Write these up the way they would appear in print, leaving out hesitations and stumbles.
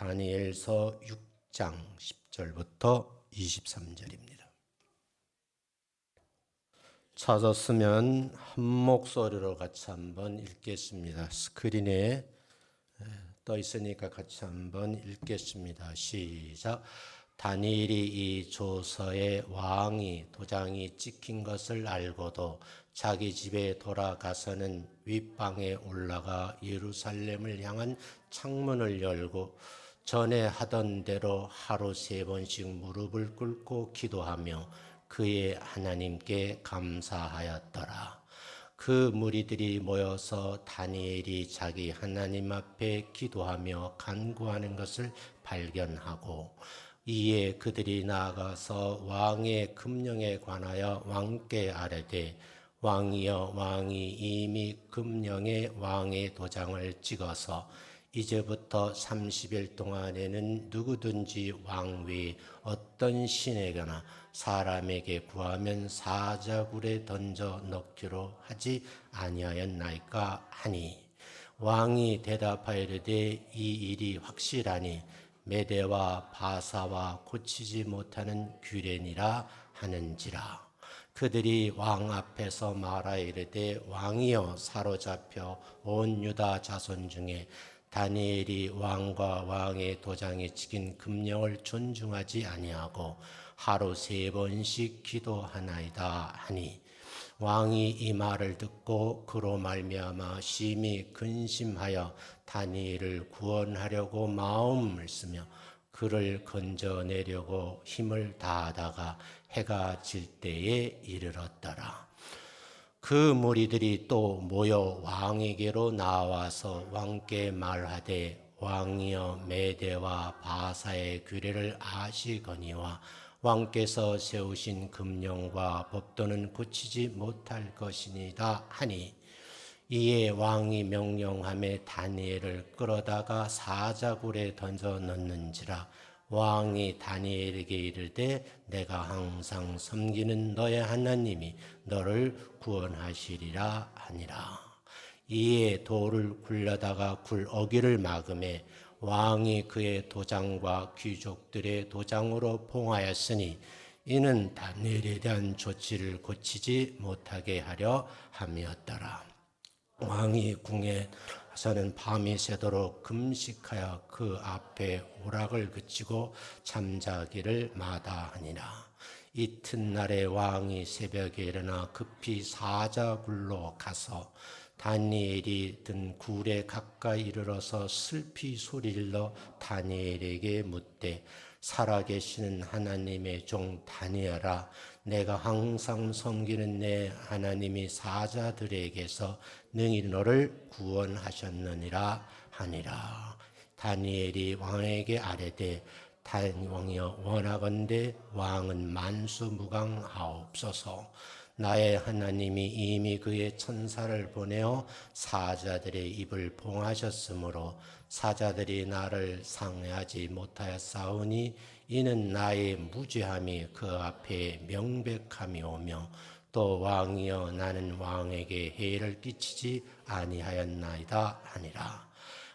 다니엘서 6장 10절부터 23절입니다. 찾았으면 한 목소리로 같이 한번 읽겠습니다. 스크린에 떠 있으니까 같이 한번 읽겠습니다. 시작. 다니엘이 이 조서에 왕이 도장이 찍힌 것을 알고도 자기 집에 돌아가서는 윗방에 올라가 예루살렘을 향한 창문을 열고 전에 하던 대로 하루 3번씩 무릎을 꿇고 기도하며 그의 하나님께 감사하였더라. 그 무리들이 모여서 다니엘이 자기 하나님 앞에 기도하며 간구하는 것을 발견하고 이에 그들이 나아가서 왕의 금령에 관하여 왕께 아뢰되 왕이여, 왕이 이미 금령에 왕의 도장을 찍어서 이제부터 30일 동안에는 누구든지 왕 외에 어떤 신에게나 사람에게 구하면 사자굴에 던져 넣기로 하지 아니하였나이까 하니, 왕이 대답하이르되 이 일이 확실하니 메대와 바사와 고치지 못하는 규례니라 하는지라. 그들이 왕 앞에서 말하이르되 왕이여, 사로잡혀 온 유다 자손 중에 다니엘이 왕과 왕의 도장에 찍힌 금령을 존중하지 아니하고 하루 3번씩 기도하나이다 하니, 왕이 이 말을 듣고 그로 말미암아 심히 근심하여 다니엘을 구원하려고 마음을 쓰며 그를 건져내려고 힘을 다하다가 해가 질 때에 이르렀더라. 그 무리들이 또 모여 왕에게로 나와서 왕께 말하되 왕이여, 메대와 바사의 규례를 아시거니와 왕께서 세우신 금령과 법도는 고치지 못할 것이니이다 하니, 이에 왕이 명령하며 다니엘을 끌어다가 사자굴에 던져 넣는지라. 왕이 다니엘에게 이르되 내가 항상 섬기는 너의 하나님이 너를 구원하시리라 하니라. 이에 돌을 굴려다가 굴 어귀를 막음에 왕이 그의 도장과 귀족들의 도장으로 봉하였으니 이는 다니엘에 대한 조치를 고치지 못하게 하려 함이었더라. 왕이 궁에서는 밤이 새도록 금식하여 그 앞에 오락을 그치고 잠자기를 마다하니라. 이튿날에 왕이 새벽에 일어나 급히 사자굴로 가서 다니엘이 든 굴에 가까이 이르러서 슬피 소리질러 다니엘에게 묻되 살아계시는 하나님의 종 다니엘아, 내가 항상 섬기는 내 하나님이 사자들에게서 능히 너를 구원하셨느니라 하니라. 다니엘이 왕에게 아뢰되 왕이여, 원하건대 왕은 만수무강하옵소서. 나의 하나님이 이미 그의 천사를 보내어 사자들의 입을 봉하셨으므로 사자들이 나를 상해하지 못하였사오니 이는 나의 무죄함이 그 앞에 명백함이 오며 또 왕이여, 나는 왕에게 해를 끼치지 아니하였나이다 하니라.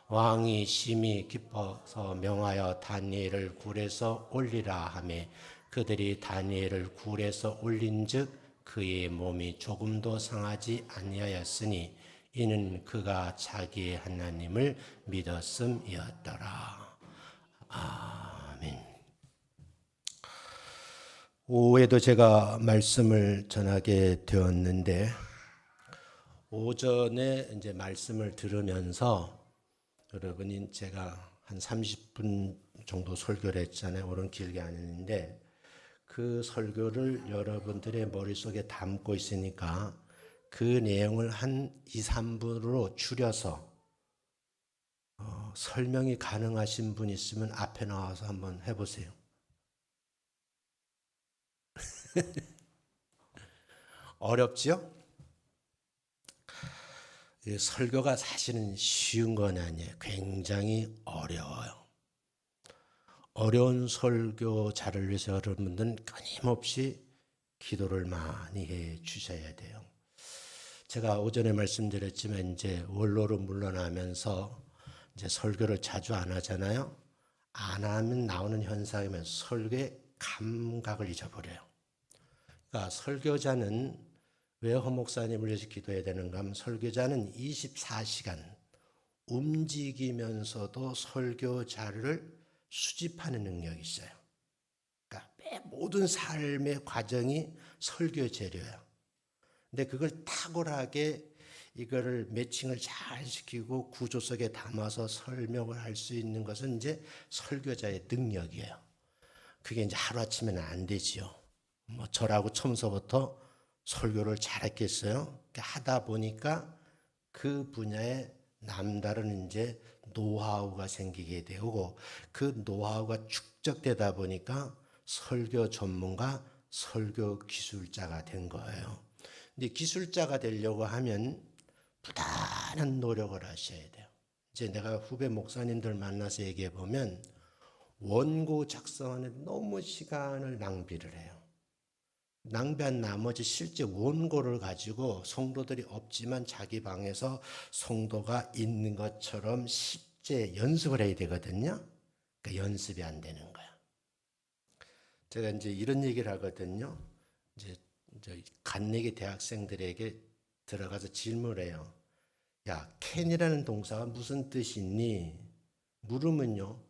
왕이 심히 기뻐서 명하여 다니엘을 굴에서 올리라 하매 그들이 다니엘을 굴에서 올린즉 그의 몸이 조금도 상하지 아니하였으니 이는 그가 자기의 하나님을 믿었음이었더라. 아멘. 오후에도 제가 말씀을 전하게 되었는데, 오전에 이제 말씀을 들으면서 여러분이 제가 한 30분 정도 설교를 했잖아요. 오늘 길게 안 했는데 그 설교를 여러분들의 머릿속에 담고 있으니까 그 내용을 한 2, 3분으로 줄여서 설명이 가능하신 분 있으면 앞에 나와서 한번 해보세요. 어렵지요? 설교가 사실은 쉬운 건 아니에요. 굉장히 어려워요. 어려운 설교자를 위해서 여러분들은 끊임없이 기도를 많이 해 주셔야 돼요. 제가 오전에 말씀드렸지만 이제 원로로 물러나면서 이제 설교를 자주 안 하잖아요. 안 하면 나오는 현상이면 설교의 감각을 잊어버려요. 그러니까 설교자는 왜 허목사님을 위해서 기도해야 되는가 하면 설교자는 24시간 움직이면서도 설교 자료를 수집하는 능력이 있어요. 그러니까 모든 삶의 과정이 설교 재료야. 근데 그걸 탁월하게 이거를 매칭을 잘 시키고 구조 속에 담아서 설명을 할 수 있는 것은 이제 설교자의 능력이에요. 그게 이제 하루아침에는 안 되지요. 뭐 저라고 처음서부터 설교를 잘했겠어요? 하다 보니까 그 분야에 남다른 이제 노하우가 생기게 되고 그 노하우가 축적되다 보니까 설교 전문가, 설교 기술자가 된 거예요. 근데 기술자가 되려고 하면 부단한 노력을 하셔야 돼요. 이제 내가 후배 목사님들 만나서 얘기해 보면 원고 작성하는 너무 시간을 낭비를 해요. 낭비한 나머지 실제 원고를 가지고 성도들이 없지만 자기 방에서 성도가 있는 것처럼 실제 연습을 해야 되거든요. 그러니까 연습이 안 되는 거야. 제가 이제 이런 얘기를 하거든요. 이제 간내기 대학생들에게 들어가서 질문을 해요. 야, 캔이라는 동사가 무슨 뜻이 있니? 물으면요.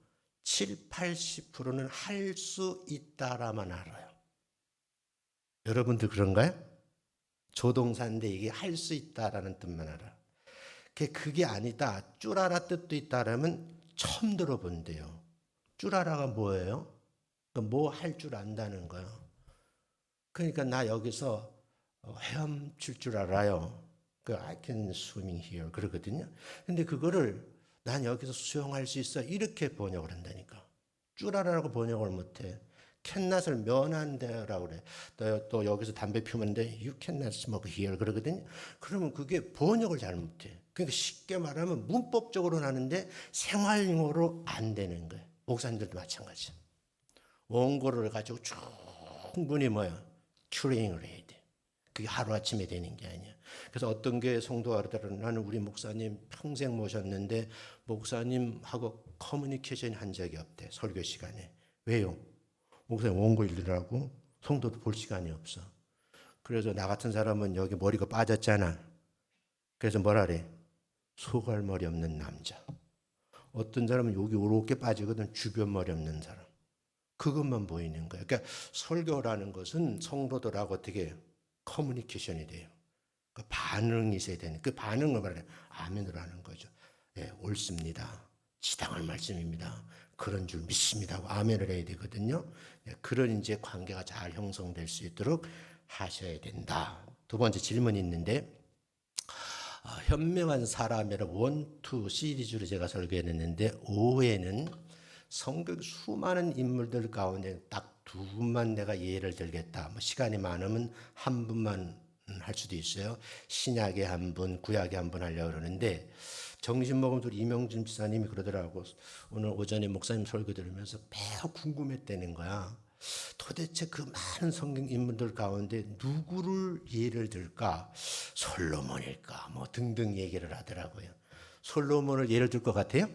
7, 80%는 할 수 있다라만 알아요. 여러분도 그런가요? 조동사인데 이게 할 수 있다라는 뜻만 알아. 그게 아니다. 쭈라라 뜻도 있다라면 처음 들어본대요. 쭈라라가 뭐예요? 뭐 할 줄 안다는 거예요. 그러니까 나 여기서 헤엄칠 줄 알아요. I can swimming here 그러거든요. 근데 그거를 난 여기서 수영할 수 있어 이렇게 번역을 한다니까. 쭈라라고 번역을 못해. 캔낫을 면한다라고 그래. 또 여기서 담배 피우면 돼. You cannot smoke here 그러거든요. 그러면 그게 번역을 잘 못해. 그러니까 쉽게 말하면 문법적으로는 하는데 생활용어로 안 되는 거예요. 목사님들도 마찬가지. 원고를 가지고 충분히 트레이닝을 해야 돼. 그게 하루아침에 되는 게 아니야. 그래서 어떤 교회 성도가 그러더라고요. 나는 우리 목사님 평생 모셨는데 목사님하고 커뮤니케이션 한 적이 없대. 설교 시간에. 왜요? 목사님 원고 읽으라고 성도도 볼 시간이 없어. 그래서 나 같은 사람은 여기 머리가 빠졌잖아. 그래서 뭐라 그래? 소갈머리 없는 남자. 어떤 사람은 여기 이렇게 빠지거든. 주변 머리 없는 사람. 그것만 보이는 거예요. 그러니까 설교라는 것은 성도들하고 어떻게 커뮤니케이션이 돼요. 그 반응이 있어야 되는 그 반응을 말해 아멘으로 하는 거죠. 예, 옳습니다. 지당할 말씀입니다. 그런 줄 믿습니다. 하고 아멘을 해야 되거든요. 예, 그런 이제 관계가 잘 형성될 수 있도록 하셔야 된다. 두 번째 질문이 있는데 현명한 사람이라 1, 2 시리즈로 제가 설계했는데 5회는 성경 수많은 인물들 가운데 딱 두 분만 내가 예를 들겠다. 시간이 많으면 한 분만 할 수도 있어요. 신약의 한 분, 구약의 한 분 하려고 그러는데 정신 먹은 소리 이명준 지사님이 그러더라고. 오늘 오전에 목사님 설교 들으면서 매우 궁금했다는 거야. 도대체 그 많은 성경 인물들 가운데 누구를 예를 들까? 솔로몬일까? 등등 얘기를 하더라고요. 솔로몬을 예를 들 것 같아요?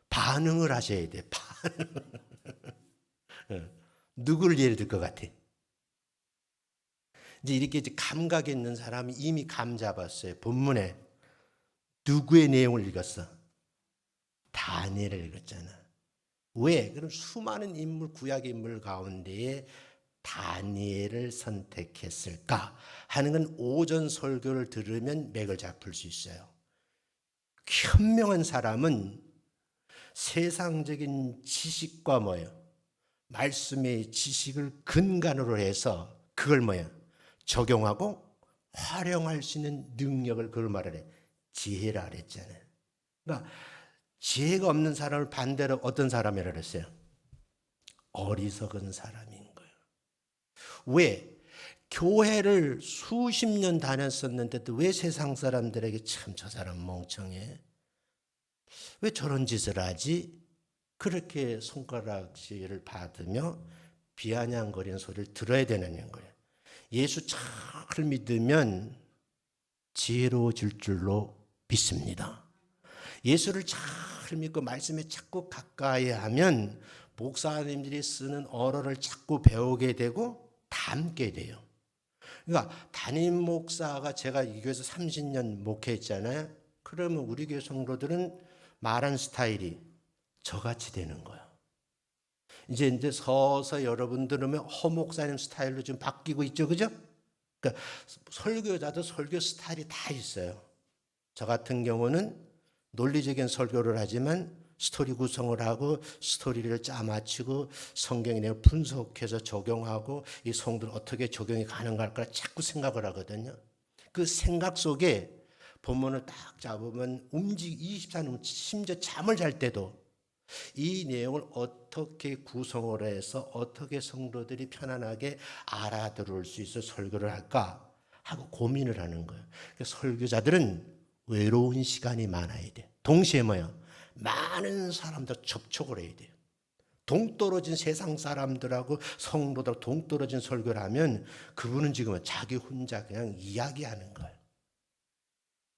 반응을 하셔야 돼. 누구를 예를 들 것 같아? 이제 이렇게 감각 있는 사람이 이미 감 잡았어요. 본문에 누구의 내용을 읽었어? 다니엘을 읽었잖아. 왜? 그럼 수많은 인물, 구약의 인물 가운데에 다니엘을 선택했을까 하는 건 오전 설교를 들으면 맥을 잡을 수 있어요. 현명한 사람은 세상적인 지식과 말씀의 지식을 근간으로 해서 그걸 적용하고 활용할 수 있는 능력을 그걸 말하래. 지혜라 그랬잖아요. 그러니까 지혜가 없는 사람을 반대로 어떤 사람이라 그랬어요? 어리석은 사람인 거예요. 왜? 교회를 수십 년 다녔었는데도 왜 세상 사람들에게 참 저 사람 멍청해? 왜 저런 짓을 하지? 그렇게 손가락질을 받으며 비아냥거리는 소리를 들어야 되는 거예요. 예수 잘 믿으면 지혜로워질 줄로 믿습니다. 예수를 잘 믿고 말씀에 자꾸 가까이 하면 목사님들이 쓰는 언어를 자꾸 배우게 되고 담게 돼요. 그러니까 담임 목사가 제가 이 교회에서 30년 목회했잖아요. 그러면 우리 교회 성도들은 말하는 스타일이 저같이 되는 거예요. 이제 서서 여러분들은 허 목사님 스타일로 좀 바뀌고 있죠, 그죠? 그러니까 설교자도 설교 스타일이 다 있어요. 저 같은 경우는 논리적인 설교를 하지만 스토리 구성을 하고 스토리를 짜맞추고 성경의 내용을 분석해서 적용하고 이 성도를 어떻게 적용이 가능할까 자꾸 생각을 하거든요. 그 생각 속에 본문을 딱 잡으면 24년 심지어 잠을 잘 때도 이 내용을 어떻게 구성을 해서 어떻게 성도들이 편안하게 알아들을 수 있어 설교를 할까 하고 고민을 하는 거예요. 그래서 설교자들은 외로운 시간이 많아야 돼. 동시에 뭐야? 많은 사람들 접촉을 해야 돼요. 동떨어진 세상 사람들하고 성도들 동떨어진 설교를 하면 그분은 지금 자기 혼자 그냥 이야기하는 거예요.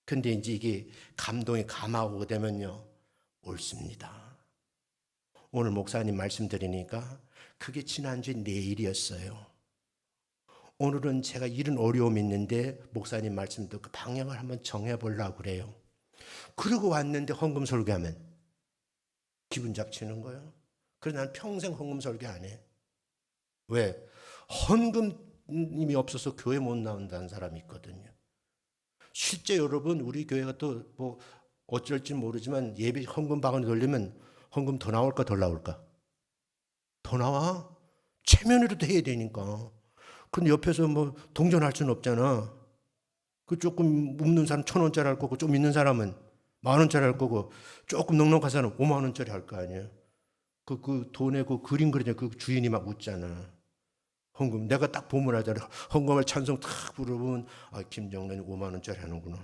근데 이제 이게 감동이 감하고 되면요, 옳습니다. 오늘 목사님 말씀드리니까 그게 지난주에 내일이었어요. 오늘은 제가 이런 어려움이 있는데 목사님 말씀 듣고 방향을 한번 정해보려고 그래요. 그러고 왔는데 헌금 설교하면 기분 잡치는 거예요. 그래서 난 평생 헌금 설교 안 해. 왜? 헌금이 없어서 교회 못 나온다는 사람이 있거든요. 실제 여러분 우리 교회가 또 뭐 어쩔지 모르지만 예배 헌금 방언이 돌리면 헌금 더 나올까 덜 나올까? 더 나와? 체면이라도 해야 되니까. 근데 옆에서 뭐 동전할 수는 없잖아. 그 조금 없는 사람 1,000원짜리 할 거고 좀 있는 사람은 10,000원짜리 할 거고 조금 넉넉한 사람은 50,000원짜리 할 거 아니에요. 그 돈에 그 그림 그리냐 그 주인이 막 웃잖아. 헌금 내가 딱 보면 하잖아. 헌금을 찬송 탁 부르면 아 김정란이 50,000원짜리 하는구나.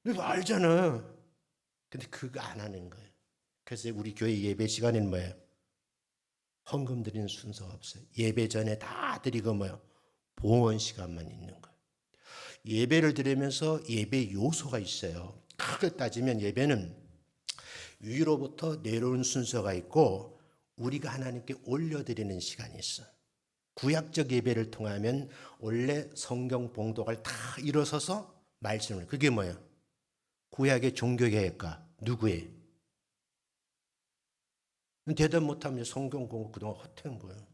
이거 알잖아. 근데 그거 안 하는 거예요. 그래서 우리 교회 예배 시간에는 뭐예요? 헌금 드리는 순서가 없어요. 예배 전에 다 드리고 뭐예요? 봉헌 시간만 있는 거예요. 예배를 드리면서 예배 요소가 있어요. 크게 따지면 예배는 위로부터 내려오는 순서가 있고 우리가 하나님께 올려드리는 시간이 있어. 구약적 예배를 통하면 원래 성경 봉독을 다 일어서서 말씀을 그게 뭐예요? 구약의 종교개혁가 누구예요? 대답 못하면 성경 공부 그동안 헛된 거예요.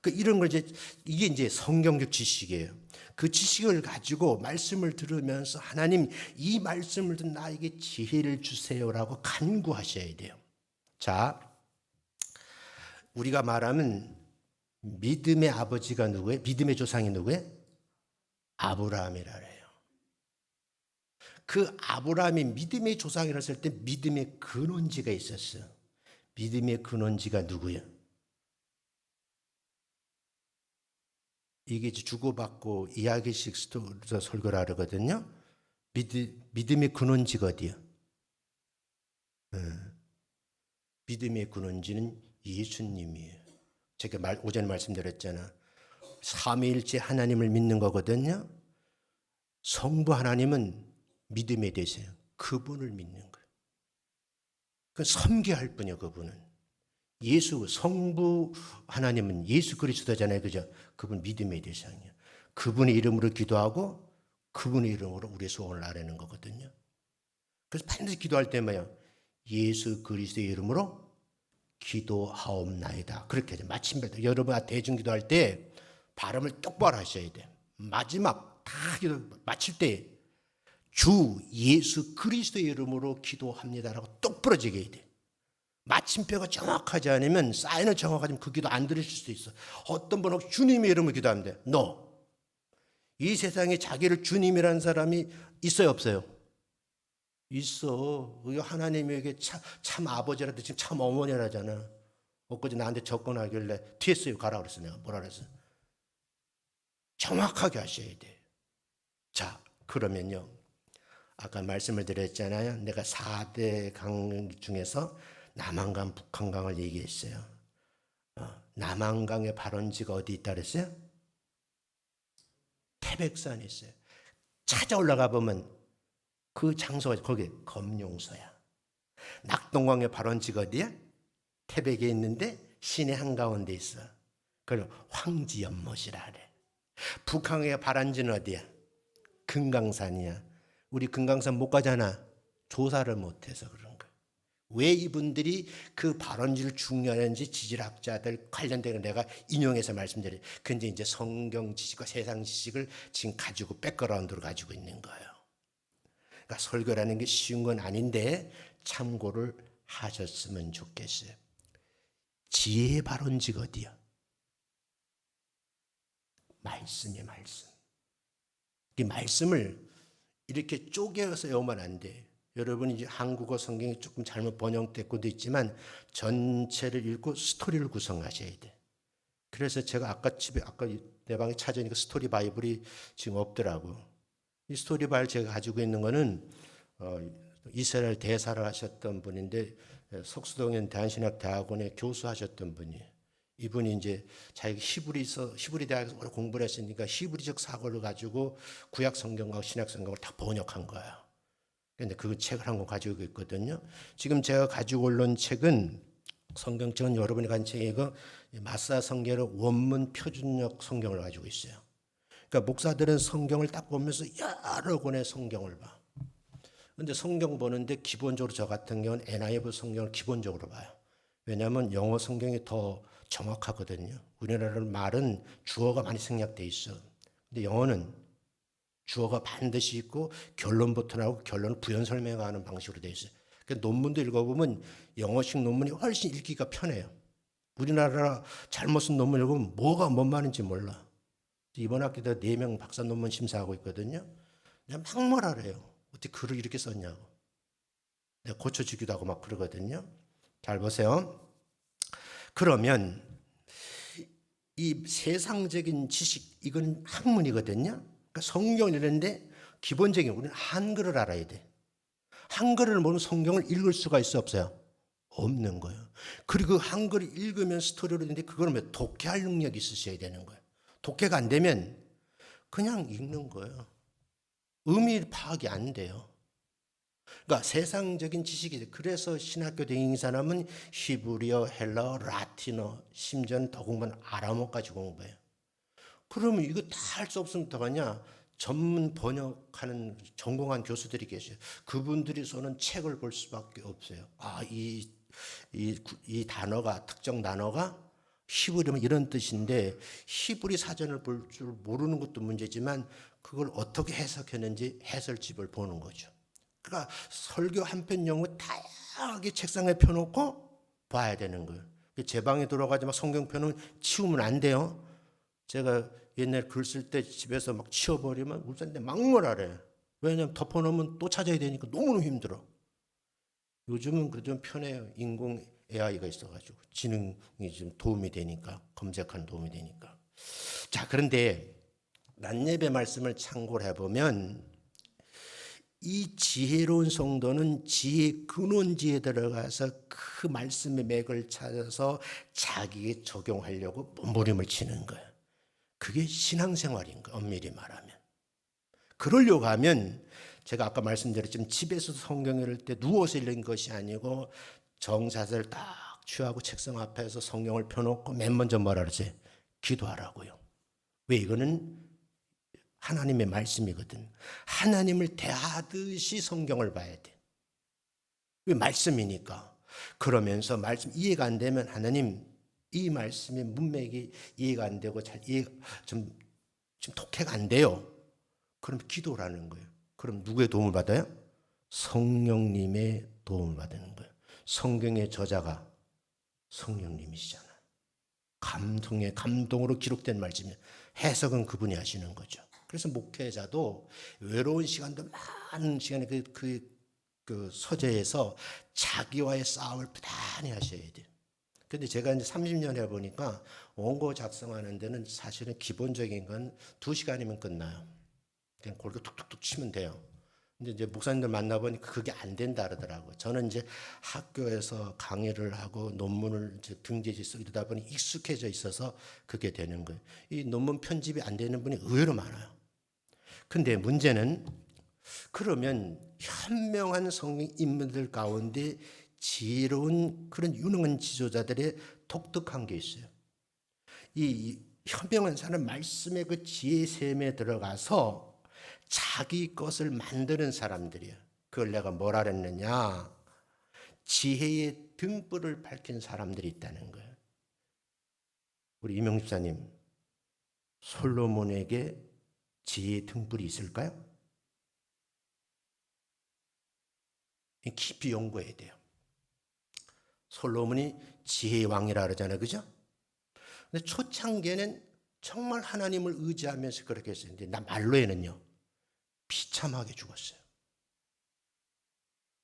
그 이런 걸 이게 이제 성경적 지식이에요. 그 지식을 가지고 말씀을 들으면서 하나님 이 말씀을 듣는 나에게 지혜를 주세요라고 간구하셔야 돼요. 자, 우리가 말하면 믿음의 아버지가 누구예요? 믿음의 조상이 누구예요? 아브라함이라 해요. 그 아브라함이 믿음의 조상이라 했을 때 믿음의 근원지가 있었어요. 믿음의 근원지가 누구예요? 이게 주고받고 이야기식 설교를 하거든요. 믿음의 근원지가 어디요? 믿음의 근원지는 예수님이에요. 제가 오전에 말씀드렸잖아. 삼위일체 하나님을 믿는 거거든요. 성부 하나님은 믿음에 대해서요. 그분을 믿는 거예요. 그 섬겨할 뿐이요, 그분은. 예수 성부 하나님은 예수 그리스도잖아요. 그죠? 그분 믿음의 대상이에요. 그분의 이름으로 기도하고 그분의 이름으로 우리의 소원을 아뢰는 거거든요. 그래서 반드시 기도할 때 뭐예요? 예수 그리스도의 이름으로 기도하옵나이다. 그렇게 해요. 마침내 여러분 대중 기도할 때 발음을 똑바로 하셔야 돼요. 마지막 다 기도 마칠 때 주 예수 그리스도의 이름으로 기도합니다라고 똑 부러지게 해야 돼요. 마침표가 정확하지 않으면 사인을 정확하지 않으면 그 기도 안 들으실 수도 있어. 어떤 분은 주님의 이름으로 기도하는데 No. 이 세상에 자기를 주님이라는 사람이 있어요 없어요? 있어. 하나님에게 참 아버지라도 지금 참 어머니라잖아. 엊그제 나한테 접근하길래 TSU 가라 그랬어. 내가 뭐라 그랬어? 정확하게 하셔야 돼. 자, 그러면요. 아까 말씀을 드렸잖아요. 내가 4대 강 중에서 남한강, 북한강을 얘기했어요. 남한강의 발원지가 어디 있다 그랬어요? 태백산에 있어요. 찾아 올라가 보면 그 장소가 거기 검용소야. 낙동강의 발원지가 어디야? 태백에 있는데 시내 한가운데 있어. 그걸 황지연못이라 그래. 북한의 발원지는 어디야? 금강산이야. 우리 금강산 못 가잖아. 조사를 못해서 그런 거야. 왜 이분들이 그 발원지를 중요하는지 지질학자들 관련된 내가 인용해서 말씀드려요. 근데 이제 성경 지식과 세상 지식을 지금 가지고 백그라운드로 가지고 있는 거예요. 그러니까 설교라는 게 쉬운 건 아닌데 참고를 하셨으면 좋겠어요. 지혜의 발원지가 어디야? 말씀이야, 말씀. 이 말씀을 이렇게 쪼개서 외우면 안 돼. 여러분이 이제 한국어 성경이 조금 잘못 번역됐고도 있지만 전체를 읽고 스토리를 구성하셔야 돼. 그래서 제가 아까 내 방에 찾으니까 스토리 바이블이 지금 없더라고. 이 스토리 바이블 제가 가지고 있는 거는 이스라엘 대사를 하셨던 분인데 석수동현 대한신학대학원에 교수하셨던 분이에요. 이분이 이제 자기가 히브리 대학에서 오래 공부를 했으니까 히브리적 사고를 가지고 구약 성경과 신약 성경을 다 번역한 거예요. 그런데 그 책을 한 권 가지고 있거든요. 지금 제가 가지고 온 책은 성경책은 여러분이 가진 책이고 마사 성경의 원문 표준역 성경을 가지고 있어요. 그러니까 목사들은 성경을 딱 보면서 여러 권의 성경을 봐. 그런데 성경 보는데 기본적으로 저 같은 경우는 NIV 성경을 기본적으로 봐요. 왜냐하면 영어 성경이 더 정확하거든요. 우리나라 말은 주어가 많이 생략돼 있어. 근데 영어는 주어가 반드시 있고 결론부터 나오고 결론을 부연 설명하는 방식으로 되어 있어요. 그러니까 논문도 읽어보면 영어식 논문이 훨씬 읽기가 편해요. 우리나라 잘못 쓴 논문 읽으면 뭐가 뭔 말인지 몰라. 이번 학기도 4명 박사 논문 심사하고 있거든요. 그냥 막 뭐라래요. 어떻게 글을 이렇게 썼냐고. 내가 고쳐주기도 하고 막 그러거든요. 잘 보세요. 그러면 이 세상적인 지식, 이건 학문이거든요. 그러니까 성경을 읽는데 기본적인 우리는 한글을 알아야 돼. 한글을 모르면 성경을 읽을 수가 있어 없어요? 없는 거예요. 그리고 한글을 읽으면 스토리로 되는데 그거는 왜 독해할 능력이 있으셔야 되는 거예요. 독해가 안 되면 그냥 읽는 거예요. 의미 파악이 안 돼요. 그러니까 세상적인 지식이죠. 그래서 신학교 다니는 사람은 히브리어, 헬라어, 라틴어, 심지어는 더군다나 아람어까지 공부해요. 그러면 이거 다 할 수 없으면 어떡하냐? 전문 번역하는 전공한 교수들이 계셔요. 그분들이 써는 책을 볼 수밖에 없어요. 이 단어가, 특정 단어가 히브리면 이런 뜻인데 히브리 사전을 볼 줄 모르는 것도 문제지만 그걸 어떻게 해석했는지 해설집을 보는 거죠. 그러니까 설교 한 편 영어 다양하게 책상에 펴놓고 봐야 되는 거예요. 제 방에 들어가지 막 성경편은 치우면 안 돼요. 제가 옛날 글 쓸 때 집에서 막 치워버리면 울산대 막말하래. 왜냐면 덮어놓으면 또 찾아야 되니까 너무너무 힘들어. 요즘은 그래도 좀 편해요. 인공 AI가 있어가지고 지능이 좀 도움이 되니까, 검색하는 도움이 되니까. 자, 그런데 낫예배 말씀을 참고를 해보면 이 지혜로운 성도는 지혜 근원지에 들어가서 그 말씀의 맥을 찾아서 자기에 적용하려고 몸부림을 치는 거예요. 그게 신앙생활인 거예요. 엄밀히 말하면. 그러려고 하면 제가 아까 말씀드렸지만 집에서 성경을 읽을 때 누워서 읽는 것이 아니고 정자세를 딱 취하고 책상 앞에서 성경을 펴놓고 맨 먼저 뭐라 그러지? 기도하라고요. 왜? 이거는 하나님의 말씀이거든. 하나님을 대하듯이 성경을 봐야 돼. 왜? 말씀이니까. 그러면서 말씀 이해가 안 되면 하나님 이 말씀의 문맥이 이해가 안 되고 좀 독해가 안 돼요. 그럼 기도라는 거예요. 그럼 누구의 도움을 받아요? 성령님의 도움을 받는 거예요. 성경의 저자가 성령님이시잖아요. 감동으로 기록된 말씀이에요. 해석은 그분이 하시는 거죠. 그래서 목회자도 외로운 시간도 많은 시간에 그 서재에서 자기와의 싸움을 부단히 하셔야 돼요. 근데 제가 이제 30년 해보니까 원고 작성하는 데는 사실은 기본적인 건 2시간이면 끝나요. 그냥 골고 툭툭툭 치면 돼요. 근데 이제 목사님들 만나보니까 그게 안 된다 그러더라고요. 저는 이제 학교에서 강의를 하고 논문을 이제 등재지 쓰고 이러다 보니 익숙해져 있어서 그게 되는 거예요. 이 논문 편집이 안 되는 분이 의외로 많아요. 근데 문제는 그러면 현명한 성령 인물들 가운데 지혜로운 그런 유능한 지도자들의 독특한 게 있어요. 이 현명한 사람 말씀의 그 지혜 샘에 들어가서 자기 것을 만드는 사람들이에요. 그걸 내가 뭐라 그랬느냐? 지혜의 등불을 밝힌 사람들이 있다는 거예요. 우리 이명집사님, 솔로몬에게 지혜의 등불이 있을까요? 깊이 연구해야 돼요. 솔로몬이 지혜의 왕이라 그러잖아요. 그죠? 근데 초창기에는 정말 하나님을 의지하면서 그렇게 했어요. 근데 말로에는요, 비참하게 죽었어요.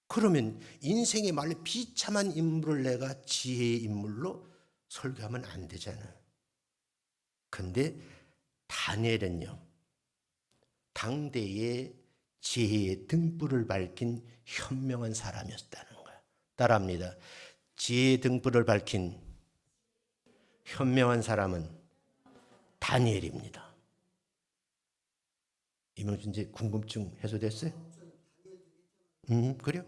그러면 인생의 말로 비참한 인물을 내가 지혜의 인물로 설교하면 안 되잖아요. 근데 다니엘은요, 당대의 지혜의 등불을 밝힌 현명한 사람이었다는 거예요. 따라합니다. 지혜의 등불을 밝힌 현명한 사람은 다니엘입니다. 이명준 이제 궁금증 해소됐어요? 그래요?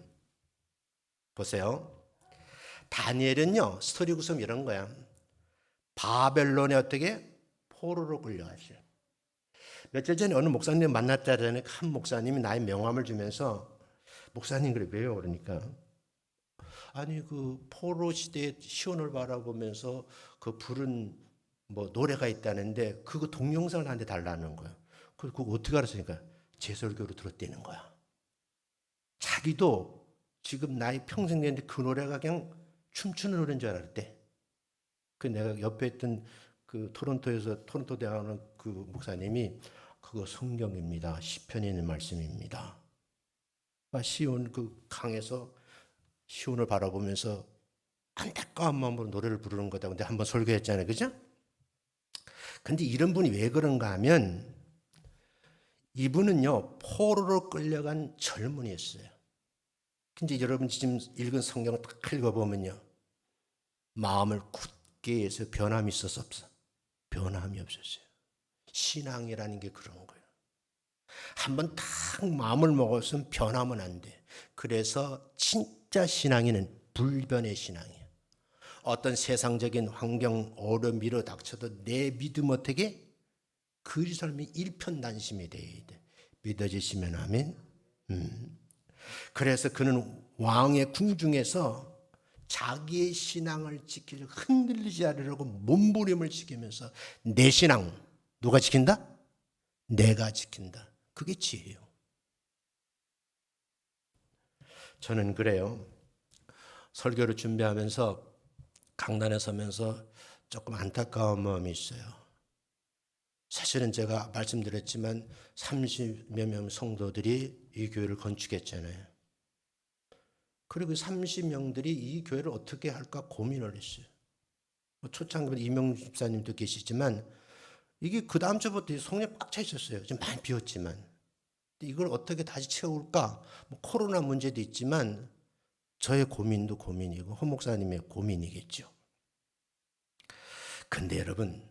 보세요. 다니엘은요, 스토리 구성 이런 거야. 바벨론에 어떻게 포로로 끌려갔어요. 며칠 전에 어느 목사님 만났다더니 한 목사님이 나의 명함을 주면서 목사님 그래 왜요? 그러니까 아니 그 포로 시대의 시온을 바라보면서 그 부른 뭐 노래가 있다는데 그거 동영상을 나한테 달라는 거야. 그거 어떻게 알았으니까 제 설교로 들었다는 거야. 자기도 지금 나이 평생 됐는데 그 노래가 그냥 춤추는 노래인 줄 알았대. 그 내가 옆에 있던 그 토론토 대학원 그 목사님이 그거 성경입니다. 시편에 있는 말씀입니다. 시온 그 강에서 시온을 바라보면서 안타까운 마음으로 노래를 부르는 거다. 근데 한번 설교했잖아요. 그죠? 근데 이런 분이 왜 그런가 하면 이분은요, 포로로 끌려간 젊은이였어요. 근데 여러분 지금 읽은 성경을 딱 읽어보면요, 마음을 굳게 해서 변함이 있어서 없어. 변함이 없었어요. 신앙이라는 게 그런 거예요. 한번 딱 마음을 먹었으면 변하면 안 돼. 그래서 진짜 신앙인은 불변의 신앙이에요. 어떤 세상적인 환경 어려움 밀어닥쳐도 내 믿음 어떻게? 그 삶이 일편단심이 돼야 돼. 믿어지시면 아멘. 그래서 그는 왕의 궁중에서 자기의 신앙을 지키려고 흔들리지 않으려고 몸부림을 지키면서 내 신앙 누가 지킨다? 내가 지킨다. 그게 지혜예요. 저는 그래요. 설교를 준비하면서 강단에 서면서 조금 안타까운 마음이 있어요. 사실은 제가 말씀드렸지만 30여 명 성도들이 이 교회를 건축했잖아요. 그리고 30명들이 이 교회를 어떻게 할까 고민을 했어요. 초창기부터 이명주 집사님도 계시지만 이게 그 다음 주부터 성령 꽉 차 있었어요. 좀 많이 비었지만 이걸 어떻게 다시 채울까? 코로나 문제도 있지만 저의 고민도 고민이고 허 목사님의 고민이겠죠. 근데 여러분,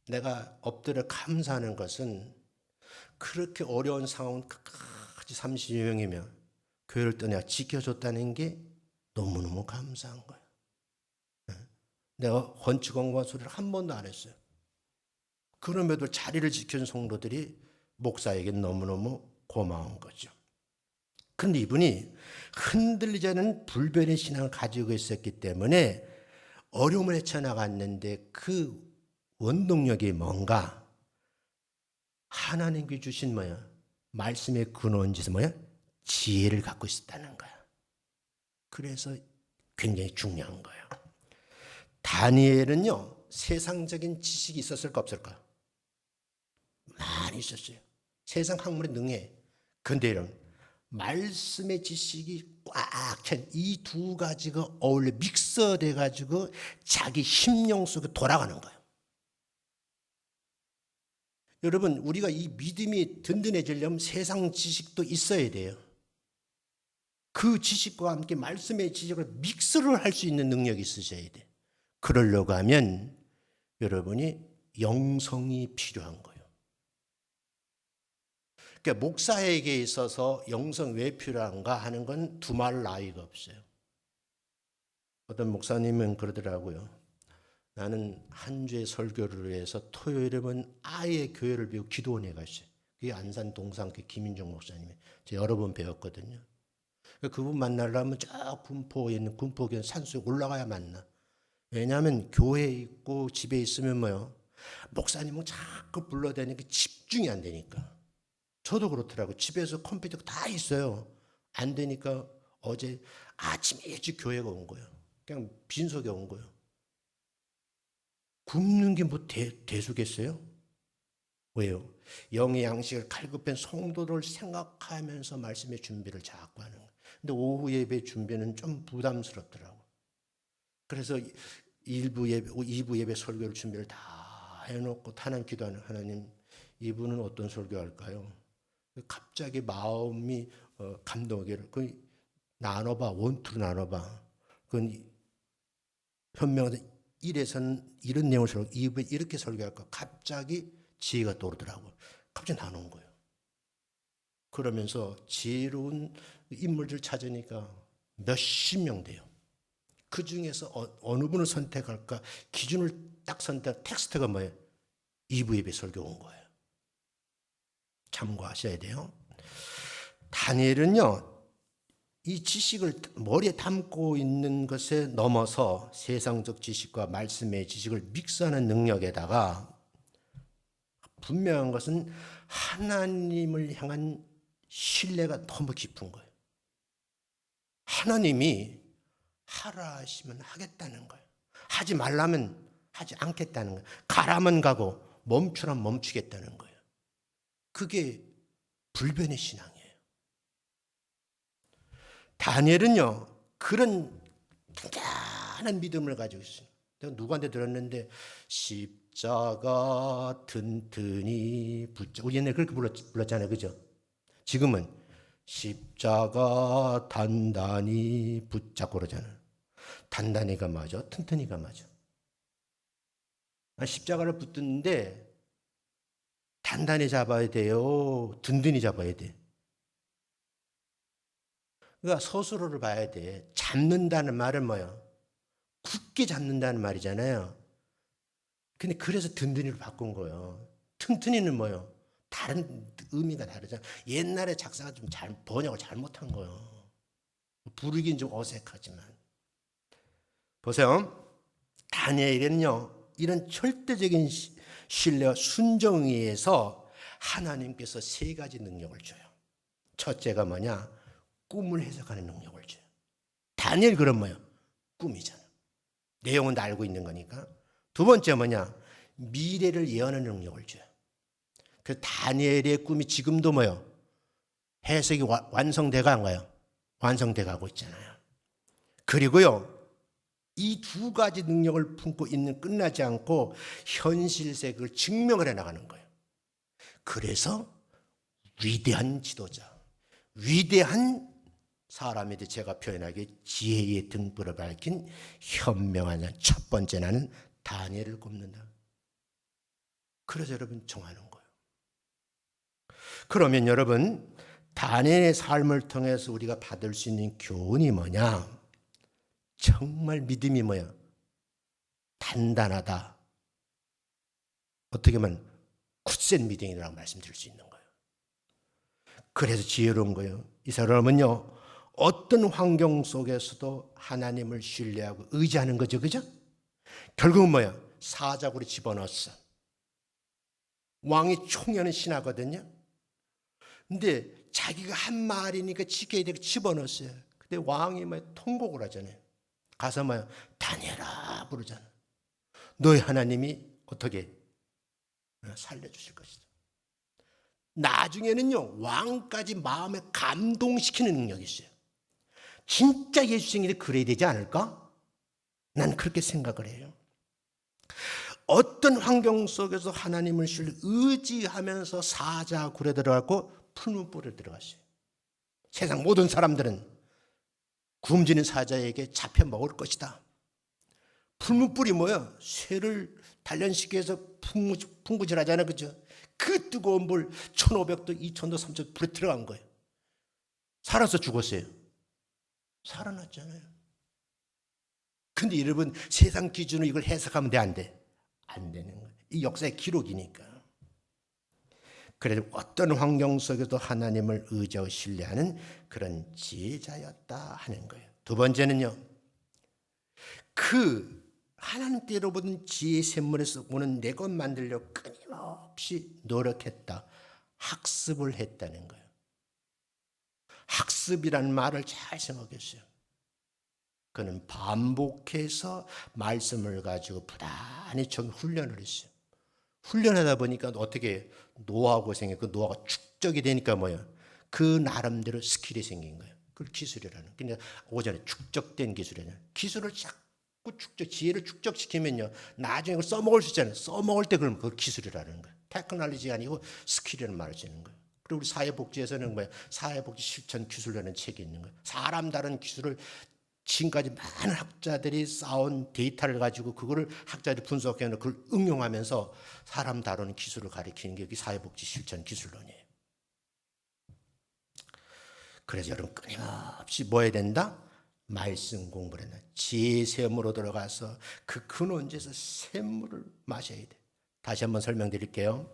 내가 엎드려 감사하는 것은 그렇게 어려운 상황 끝까지 30여 명이면 교회를 또 내가 지켜줬다는 게 너무너무 감사한 거예요. 내가 건축원과 소리를 한 번도 안 했어요. 그럼에도 자리를 지켜준 성도들이 목사에게 너무너무 고마운 거죠. 그런데 이분이 흔들리지 않은 불변의 신앙을 가지고 있었기 때문에 어려움을 헤쳐나갔는데 그 원동력이 뭔가? 하나님께 주신 뭐야? 말씀의 근원지서 뭐야? 지혜를 갖고 있었다는 거야. 그래서 굉장히 중요한 거예요. 다니엘은요, 세상적인 지식이 있었을까 없을까? 많이 있었어요. 세상 학문에 능해. 근데 이런 말씀의 지식이 꽉 찬 이 두 가지가 어울려 믹서돼 가지고 자기 심령 속에 돌아가는 거예요. 여러분, 우리가 이 믿음이 든든해지려면 세상 지식도 있어야 돼요. 그 지식과 함께 말씀의 지식을 믹스를 할 수 있는 능력이 있으셔야 돼. 그러려고 하면 여러분이 영성이 필요한 거예요. 그러니까 목사에게 있어서 영성 왜 필요한가 하는 건 두말 나위가 없어요. 어떤 목사님은 그러더라고요. 나는 한 주의 설교를 위해서 토요일에는 아예 교회를 비우고 기도원에 갔어요. 그게 안산 동산교 김인종 목사님이 제가 여러 번 배웠거든요. 그분 만나려면 저 군포에 있는 군포교회 산수에 올라가야 만나. 왜냐하면 교회에 있고 집에 있으면 뭐요? 목사님은 자꾸 불러대니까 집중이 안 되니까. 저도 그렇더라고요. 집에서 컴퓨터 다 있어요. 안 되니까 어제 아침에 일찍 교회가 온 거예요. 그냥 빈속에 온 거예요. 굶는 게 뭐 대수겠어요? 왜요? 영의 양식을 갈급한 성도를 생각하면서 말씀의 준비를 자꾸 하는 거예요. 근데 오후 예배 준비는 좀 부담스럽더라고. 그래서 2부 예배 설교를 준비를 다 해놓고 하나님 기도하는 하나님 이분은 어떤 설교할까요? 갑자기 마음이 감동하기를 나눠봐 원투로 나눠봐. 그건 현명하다 1에서는 이런 내용을 설교 2부에 이렇게 설교할까 갑자기 지혜가 떠오르더라고요. 갑자기 나눈 거예요. 그러면서 지혜로운 인물들 찾으니까 몇십 명 돼요. 그 중에서 어느 분을 선택할까 기준을 딱 선택 텍스트가 뭐예요? 2부 예배 설교 온 거예요. 참고하셔야 돼요. 다니엘은요. 이 지식을 머리에 담고 있는 것에 넘어서 세상적 지식과 말씀의 지식을 믹스하는 능력에다가 분명한 것은 하나님을 향한 신뢰가 너무 깊은 거예요. 하나님이 하라 하시면 하겠다는 거예요. 하지 말라면 하지 않겠다는 거예요. 가라면 가고 멈추라면 멈추겠다는 거예요. 그게 불변의 신앙이에요. 다니엘은요 그런 단단한 믿음을 가지고 있어요. 내가 누구한테 들었는데 십자가 튼튼히 붙잡고 우리 옛날에 그렇게 불렀잖아요. 그죠? 지금은 십자가 단단히 붙잡고 그러잖아요. 단단히가 맞아? 튼튼히가 맞아? 십자가를 붙드는데 단단히 잡아야 돼요? 든든히 잡아야 돼? 그러니까 서술어를 봐야 돼. 잡는다는 말은 뭐예요? 굳게 잡는다는 말이잖아요. 근데 그래서 든든히로 바꾼 거예요. 튼튼히는 뭐예요? 다른 의미가 다르잖아요. 옛날에 작사가 좀 번역을 잘못한 거예요. 부르긴 좀 어색하지만. 보세요. 다니엘은요. 이런 절대적인 신뢰와 순정에 의해서 하나님께서 세 가지 능력을 줘요. 첫째가 뭐냐? 꿈을 해석하는 능력을 줘요. 다니엘 그런 뭐예요? 꿈이잖아. 내용은 다 알고 있는 거니까. 두 번째 뭐냐? 미래를 예언하는 능력을 줘요. 그 다니엘의 꿈이 지금도 뭐예요? 해석이 완성돼 가는가요? 완성돼 가고 있잖아요. 그리고요. 이 두 가지 능력을 품고 있는 끝나지 않고 현실세 그걸 증명을 해 나가는 거예요. 그래서 위대한 지도자, 위대한 사람에 대해 제가 표현하기에 지혜의 등불을 밝힌 현명한 첫 번째 나는 다니엘을 꼽는다. 그래서 여러분 정하는 거예요. 그러면 여러분 다니엘의 삶을 통해서 우리가 받을 수 있는 교훈이 뭐냐? 정말 믿음이 뭐야? 단단하다. 어떻게 보면 굳센 믿음이라고 말씀드릴 수 있는 거예요. 그래서 지혜로운 거예요. 이 사람은요. 어떤 환경 속에서도 하나님을 신뢰하고 의지하는 거죠. 그죠? 결국은 뭐야? 사자굴에 집어넣었어. 왕이 총애하는 신하거든요. 근데 자기가 한 말이니까 지켜야 되고 집어넣었어요. 근데 왕이 뭐 통곡을 하잖아요. 가서 뭐야? 다니엘아 부르잖아. 너희 하나님이 어떻게 살려주실 것이다. 나중에는요. 왕까지 마음에 감동시키는 능력이 있어요. 진짜 예수 생일에 그래야 되지 않을까? 난 그렇게 생각을 해요. 어떤 환경 속에서 하나님을 의지하면서 사자굴에 들어가고 푸른 뿔에 들어갔어요. 세상 모든 사람들은 굶주린 사자에게 잡혀 먹을 것이다. 푸른 뿔이 뭐야? 쇠를 단련시켜서 풍구질하잖아, 그죠? 그 뜨거운 불 1500도, 2000도, 3000도 불에 들어간 거예요. 살아서 죽었어요. 살아났잖아요. 근데 여러분, 세상 기준으로 이걸 해석하면 돼, 안 돼? 안 되는 거예요. 이 역사의 기록이니까. 그래도 어떤 환경 속에도 하나님을 의지하고 신뢰하는 그런 지혜자였다 하는 거예요. 두 번째는요, 그 하나님께로부터 지혜 샘물에서 오는 내 것 만들려고 끊임없이 노력했다. 학습을 했다는 거예요. 학습이라는 말을 잘 생각했어요. 그는 반복해서 말씀을 가지고 부단히 훈련을 했어요. 훈련하다 보니까 어떻게 노하우가 생겨, 그 노하우가 축적이 되니까 뭐예요? 그 나름대로 스킬이 생긴 거예요. 그걸 기술이라는. 그러니까 오전에 축적된 기술이냐. 기술을 자꾸 지혜를 축적시키면요, 나중에 그걸 써먹을 수 있잖아요. 써먹을 때 그걸 기술이라는 거예요. 테크놀로지가 아니고 스킬이라는 말을 쓰는 거예요. 그리고 우리 사회복지에서는 뭐예요? 사회복지 실천 기술이라는 책이 있는 거예요. 사람 다른 기술을 지금까지 많은 학자들이 쌓은 데이터를 가지고 그거를 학자들이 분석해 놓고 그걸 응용하면서 사람 다루는 기술을 가리키는 게 여기 사회복지 실천 기술론이에요. 그래서 여러분 끊임없이 뭐 해야 된다? 말씀 공부를 해야 된다. 지혜의 샘으로 들어가서 그 근원지에서 샘물을 마셔야 돼. 다시 한번 설명드릴게요.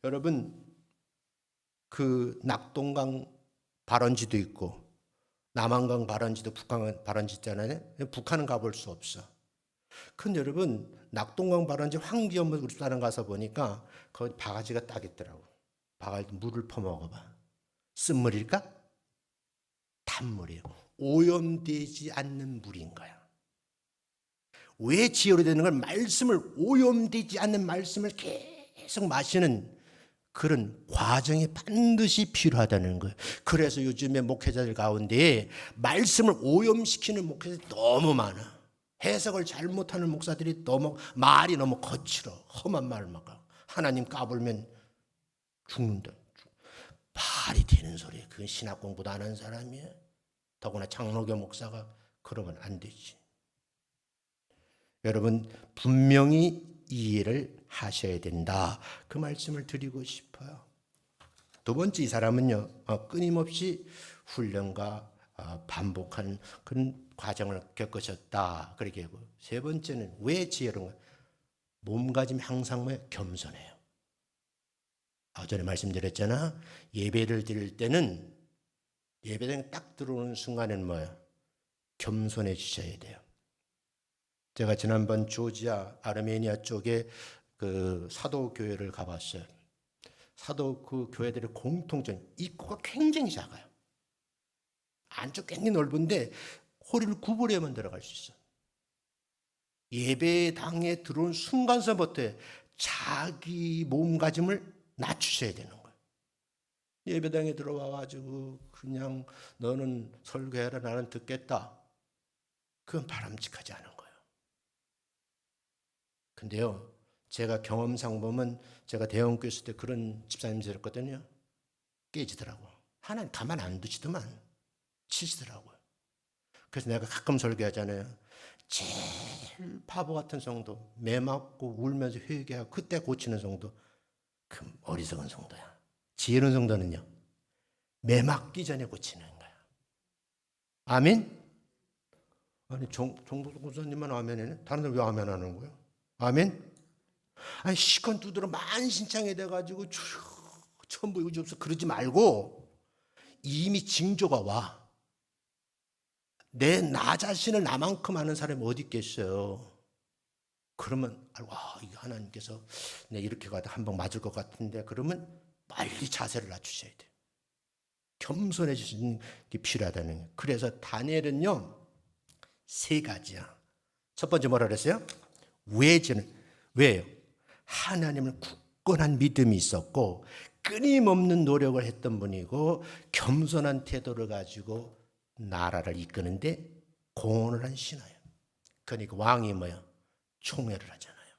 여러분, 그 낙동강 발원지도 있고 남한강 발원지도 북한 발원지 있잖아요. 북한은 가볼 수 없어. 근데 여러분, 낙동강 발원지 황지연못 우리나라 가서 보니까 거기 바가지가 딱 있더라고. 바가지 물을 퍼먹어봐. 쓴물일까? 단물이에요. 오염되지 않는 물인 거야. 왜 지혜로 되는 걸? 말씀을, 오염되지 않는 말씀을 계속 마시는 그런 과정이 반드시 필요하다는 거예요. 그래서 요즘에 목회자들 가운데 말씀을 오염시키는 목회자들이 너무 많아. 해석을 잘못하는 목사들이 너무, 말이 너무 거칠어. 험한 말을 막 하고. 하나님 까불면 죽는다. 말이 되는 소리예요. 그건 신학 공부도 안 한 사람이에요. 더구나 장로교 목사가 그러면 안 되지. 여러분, 분명히 이해를 하셔야 된다. 그 말씀을 드리고 싶어요. 두 번째, 이 사람은요, 끊임없이 훈련과 반복하는 그런 과정을 겪으셨다. 그렇게 하고, 세 번째는 왜 지혜로운가? 몸가짐이 항상 뭐예요? 겸손해요. 전에 말씀드렸잖아. 예배를 드릴 때는 예배당에 딱 들어오는 순간에는 뭐예요? 겸손해지셔야 돼요. 제가 지난번 조지아 아르메니아 쪽에 그 사도 교회를 가봤어요. 사도 그 교회들의 공통점, 입구가 굉장히 작아요. 안쪽 굉장히 넓은데 허리를 구부려야만 들어갈 수 있어요. 예배당에 들어온 순간서부터 자기 몸가짐을 낮추셔야 되는 거예요. 예배당에 들어와가지고 그냥 너는 설교해라 나는 듣겠다. 그건 바람직하지 않은 거예요. 근데요, 제가 경험상 보면 제가 대형교회 있을 때 그런 집사님 들었거든요. 깨지더라고. 하나님 가만 안 두시더만 치시더라고요. 그래서 내가 가끔 설교하잖아요. 제일 바보 같은 성도, 매 맞고 울면서 회개하고 그때 고치는 성도, 그 어리석은 성도야. 지혜로운 성도는요, 매 맞기 전에 고치는 거야. 아멘? 아니 정복도 목사님만 아멘이네. 다른 사람 왜 아멘 안 하는 거예요? 아멘? 아니 시건 두드러 만신창이 돼가지고 전부 의지 없어 그러지 말고 이미 징조가 와. 나 자신을 나만큼 아는 사람이 어디 있겠어요. 그러면 이게 하나님께서 내 이렇게 가다 한 방 맞을 것 같은데 그러면 빨리 자세를 낮추셔야 돼요. 겸손해지는 게 필요하다는 거예요. 그래서 다니엘은요 3가지야. 첫 번째 뭐라 그랬어요? 왜요? 하나님을 굳건한 믿음이 있었고 끊임없는 노력을 했던 분이고 겸손한 태도를 가지고 나라를 이끄는데 공헌을 한 신하예요. 그러니까 왕이 뭐야? 총애를 하잖아요.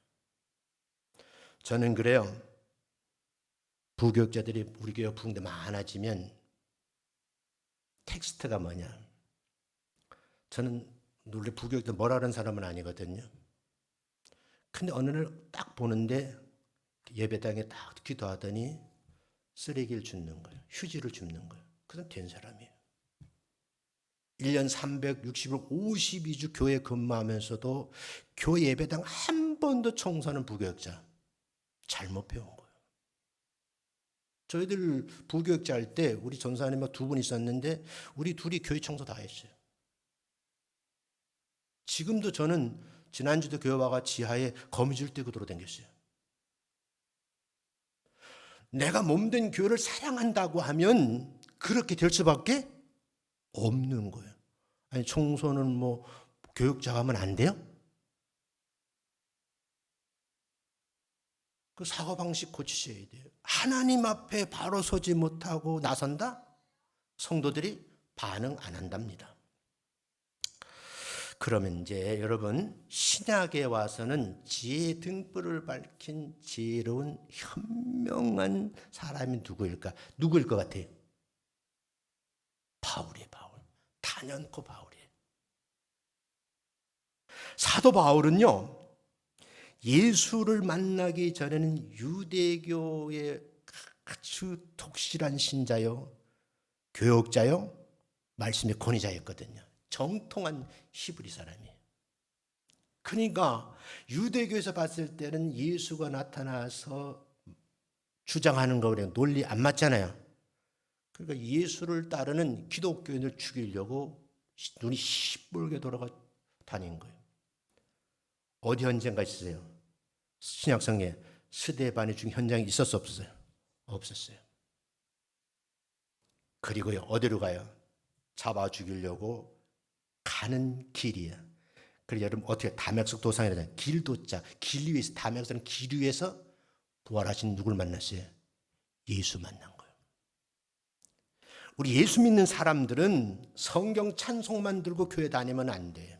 저는 그래요. 부교육자들이 우리 교회 부흥대 많아지면 텍스트가 뭐냐? 저는 우리 부교육자 뭐라 하는 사람은 아니거든요. 근데 어느 날 딱 보는데 예배당에 딱 기도하더니 쓰레기를 줍는 거예요. 휴지를 줍는 거예요. 그건 된 사람이에요. 1년 360일 52주 교회 근무하면서도 교회 예배당 한 번도 청소하는 부교육자. 잘못 배운 거예요. 저희들 부교육자 할 때 우리 전사님과 두 분 있었는데 우리 둘이 교회 청소 다 했어요. 지금도 저는 지난주도 교회 와가 지하에 거미줄 떼고 돌아다녔어요. 내가 몸된 교회를 사랑한다고 하면 그렇게 될 수밖에 없는 거예요. 아니 청소는 뭐 교육자가 하면 안 돼요? 그 사고방식 고치셔야 돼요. 하나님 앞에 바로 서지 못하고 나선다? 성도들이 반응 안 한답니다. 그러면 이제 여러분 신약에 와서는 지혜의 등불을 밝힌 지혜로운 현명한 사람이 누구일까? 누구일 것 같아요? 바울이에요. 바울. 단연코 바울이에요. 사도 바울은요 예수를 만나기 전에는 유대교의 아주 독실한 신자요 교역자요 말씀의 권위자였거든요. 정통한 히브리 사람이에요. 그러니까 유대교에서 봤을 때는 예수가 나타나서 주장하는 거랑 논리 안 맞잖아요. 그러니까 예수를 따르는 기독교인을 죽이려고 눈이 시뻘게 돌아가 다닌 거예요. 어디 현장가 있으세요? 신약성에 스데반이 죽인 현장이 있었어 없었어요? 없었어요. 그리고요 어디로 가요? 잡아 죽이려고 가는 길이야. 그래서 여러분 어떻게 담역석 도상이라잖아요. 길도자 길 위에서 담역석은 길 위에서 부활하신 누굴 만났어요? 예수 만난 거예요. 우리 예수 믿는 사람들은 성경 찬송만 들고 교회 다니면 안 돼요.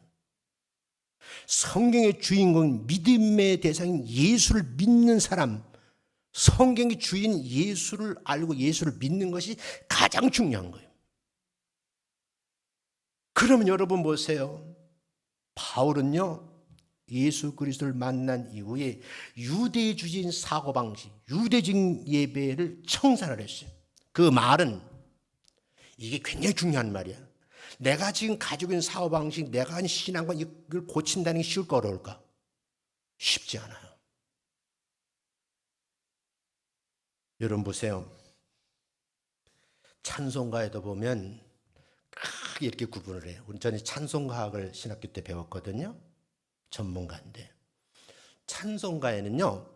성경의 주인공 믿음의 대상인 예수를 믿는 사람, 성경의 주인 예수를 알고 예수를 믿는 것이 가장 중요한 거예요. 그러면 여러분 보세요. 바울은요 예수 그리스도를 만난 이후에 유대주의인 사고방식, 유대적 예배를 청산을 했어요. 그 말은 이게 굉장히 중요한 말이야. 내가 지금 가지고 있는 사고방식, 내가 하는 신앙과 이걸 고친다는 게 쉬울까 어려울까? 쉽지 않아요. 여러분 보세요. 찬송가에도 보면 크게 이렇게 구분을 해요. 저는 찬송가학을 신학교 때 배웠거든요. 전문가인데 찬송가에는요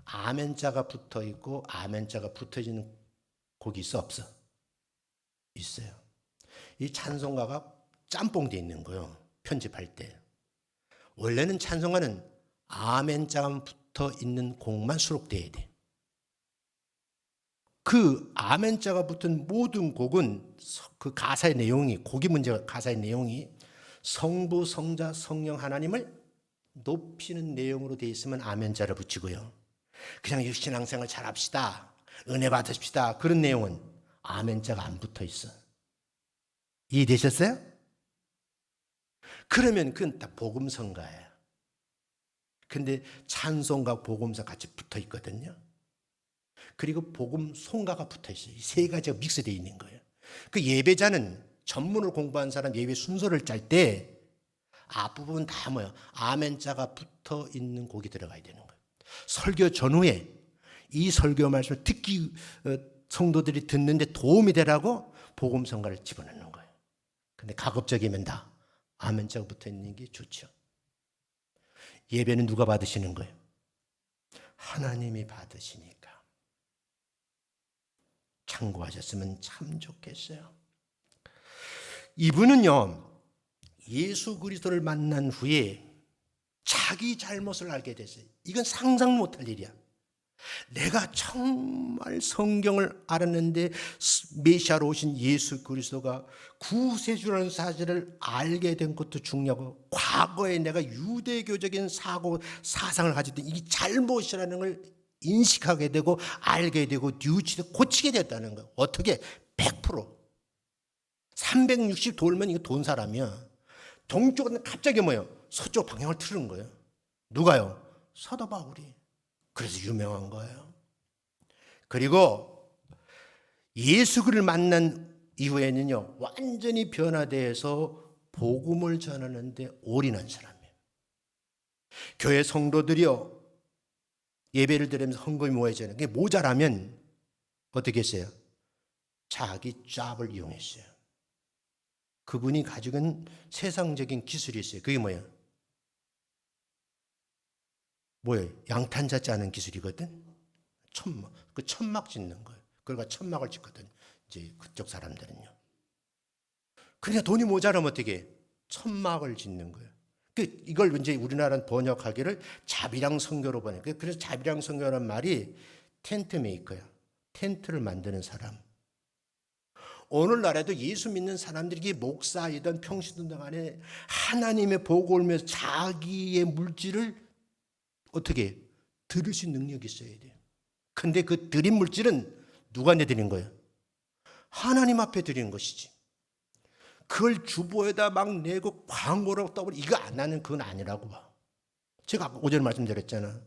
아멘자가 붙어 있고 아멘자가 붙어 있는 곡이 있어 없어? 있어요. 이 찬송가가 짬뽕돼 있는 거예요. 편집할 때 원래는 찬송가는 아멘자가 붙어 있는 곡만 수록돼야 돼. 그 아멘자가 붙은 모든 곡은 그 가사의 내용이 곡이 문제가 가사의 내용이 성부, 성자, 성령 하나님을 높이는 내용으로 되어 있으면 아멘자를 붙이고요. 그냥 신앙생활 잘합시다, 은혜 받으십시다 그런 내용은 아멘자가 안 붙어 있어. 이해되셨어요? 그러면 그건 다 복음성가예요. 근데 찬송가, 복음성 같이 붙어 있거든요. 그리고 복음 송가가 붙어 있어요. 이 세 가지가 믹스되어 있는 거예요. 그 예배자는 전문을 공부한 사람 예배 순서를 짤 때 앞부분 다 뭐예요? 아멘자가 붙어 있는 곡이 들어가야 되는 거예요. 설교 전후에 이 설교 말씀을 듣기 성도들이 듣는데 도움이 되라고 복음 성가를 집어넣는 거예요. 근데 가급적이면 다 아멘자가 붙어 있는 게 좋죠. 예배는 누가 받으시는 거예요? 하나님이 받으시니까. 참고하셨으면 참 좋겠어요. 이분은요 예수 그리스도를 만난 후에 자기 잘못을 알게 됐어요. 이건 상상 못할 일이야. 내가 정말 성경을 알았는데 메시아로 오신 예수 그리스도가 구세주라는 사실을 알게 된 것도 중요하고 과거에 내가 유대교적인 사고 사상을 가지던 이 잘못이라는 걸 인식하게 되고 알게 되고 뉘우치고 고치게 됐다는 거예요. 어떻게? 100%. 360 돌면 이거 돈 사람이야. 동쪽은 갑자기 뭐예요? 서쪽 방향을 틀은 거예요. 누가요? 사도 바울이. 그래서 유명한 거예요. 그리고 예수 그를 만난 이후에는요, 완전히 변화되어서 복음을 전하는데 올인한 사람이에요. 교회 성도들이요, 예배를 드리면서 헌금이 모여져요. 그게 모자라면 어떻게 했어요? 자기 잡을 이용했어요. 그분이 가지고 있는 세상적인 기술이 있어요. 그게 뭐예요? 뭐예요? 양탄자 짜는 기술이거든. 천막, 그 천막 짓는 거예요. 그러니까 천막을 짓거든. 이제 그쪽 사람들은요. 그러니까 돈이 모자라면 어떻게 해? 천막을 짓는 거예요. 이걸 이제 우리나라는 번역하기를 자비랑 선교로 번역해요. 그래서 자비랑 선교라는 말이 텐트 메이커야. 텐트를 만드는 사람. 오늘날에도 예수 믿는 사람들이 목사이든 평신도든 간에 하나님의 복을 울면서 자기의 물질을 어떻게 해? 들을 수 있는 능력이 있어야 돼요. 근데 그 드린 물질은 누구한테 드린 거예요? 하나님 앞에 드리는 것이지. 그걸 주보에다 막 내고 광고라고 떠버리고 이거 안 하는 그건 아니라고 봐. 제가 아까 오전에 말씀드렸잖아.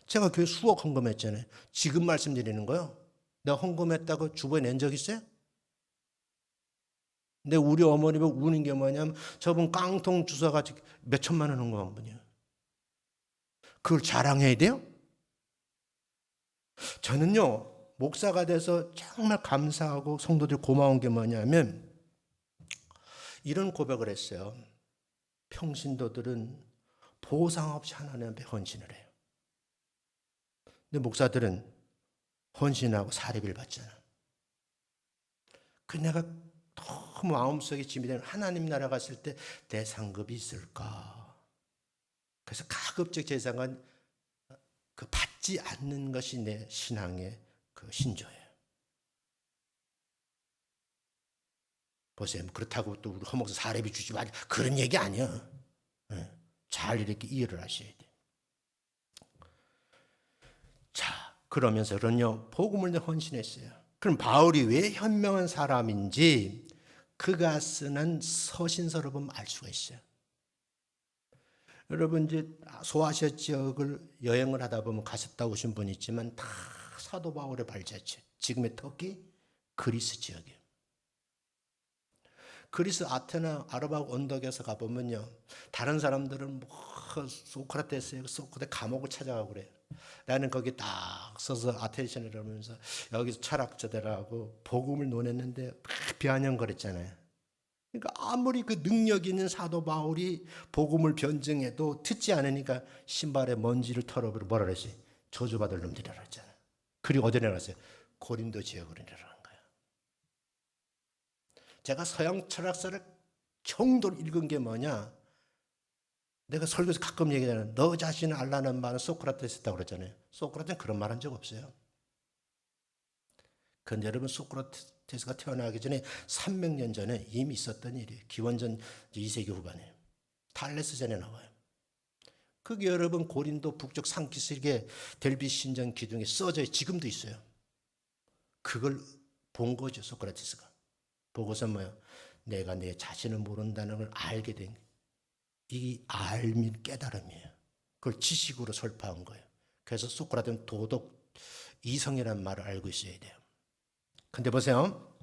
제가 교회 수억 헌금했잖아요. 지금 말씀드리는 거요. 내가 헌금했다고 주보에 낸 적 있어요? 근데 우리 어머니가 우는 게 뭐냐면 저분 깡통 주워가지고 몇 천만 원 헌금한 분이야. 그걸 자랑해야 돼요? 저는요, 목사가 돼서 정말 감사하고 성도들 고마운 게 뭐냐면 이런 고백을 했어요. 평신도들은 보상 없이 하나님 앞에 헌신을 해요. 근데 목사들은 헌신하고 사례비를 받잖아. 그 내가 너무 마음속에 짐이 되는 하나님 나라 갔을 때 내 상급이 있을까? 그래서 가급적 제사는 그 받지 않는 것이 내 신앙의 그 신조예요. 보세요. 그렇다고 또 우리 허목사 사례비 주지 말 그런 얘기 아니야. 잘 이렇게 이해를 하셔야 돼. 자, 그러면서는요, 복음을 헌신했어요. 그럼 바울이 왜 현명한 사람인지 그가 쓰는 서신서를 보면 알 수가 있어요. 여러분 이제 소아시아 지역을 여행을 하다 보면 가셨다 오신 분이 있지만 다 사도 바울의 발자취. 지금의 터키, 그리스 지역이에요. 그리스 아테네 아르바고 언덕에서 가보면요, 다른 사람들은 뭐 소크라테스의 소크라테 감옥을 찾아가고 그래요. 나는 거기 딱 서서 아테네션을 하면서 여기서 철학자들하고 복음을 논했는데 비아냥거렸잖아요. 그러니까 아무리 그 능력 있는 사도 바울이 복음을 변증해도 듣지 않으니까 신발에 먼지를 털어버리고 뭐라 그랬어요? 저주받을 놈들이라 했잖아요. 그리고 어디 내려갔어요? 고린도 지역으로 내려간 거예요. 제가 서양 철학사를 정도로 읽은 게 뭐냐? 내가 설교에서 가끔 얘기하잖아요. 너 자신을 알라는 말은 소크라테스 했다고 그랬잖아요. 소크라테스는 그런 말 한 적 없어요. 그런데 여러분 소크라테스가 태어나기 전에 300년 전에 이미 있었던 일이에요. 기원전 2세기 후반에 탈레스전에 나와요. 그게 여러분 고린도 북쪽 산기슭에 델비 신전 기둥에 써져 지금도 있어요. 그걸 본 거죠. 소크라테스가. 보고서 뭐예요? 내가 내 자신을 모른다는 걸 알게 된 이 알미 깨달음이에요. 그걸 지식으로 설파한 거예요. 그래서 소크라테스는 도덕 이성이라는 말을 알고 있어야 돼요. 근데 보세요.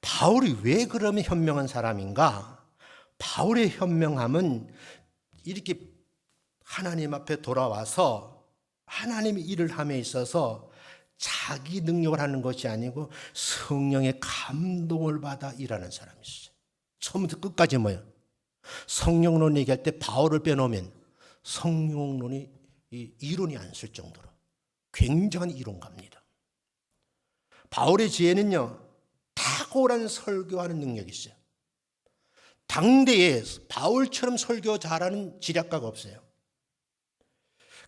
바울이 왜 그러면 현명한 사람인가? 바울의 현명함은 이렇게 하나님 앞에 돌아와서 하나님의 일을 함에 있어서 자기 능력을 하는 것이 아니고 성령의 감동을 받아 일하는 사람이 있어요. 처음부터 끝까지 뭐예요? 성령론 얘기할 때 바울을 빼놓으면 성령론이 이론이 안 쓸 정도로 굉장한 이론가입니다. 바울의 지혜는요, 탁월한 설교하는 능력이 있어요. 당대에 바울처럼 설교 잘하는 지략가가 없어요.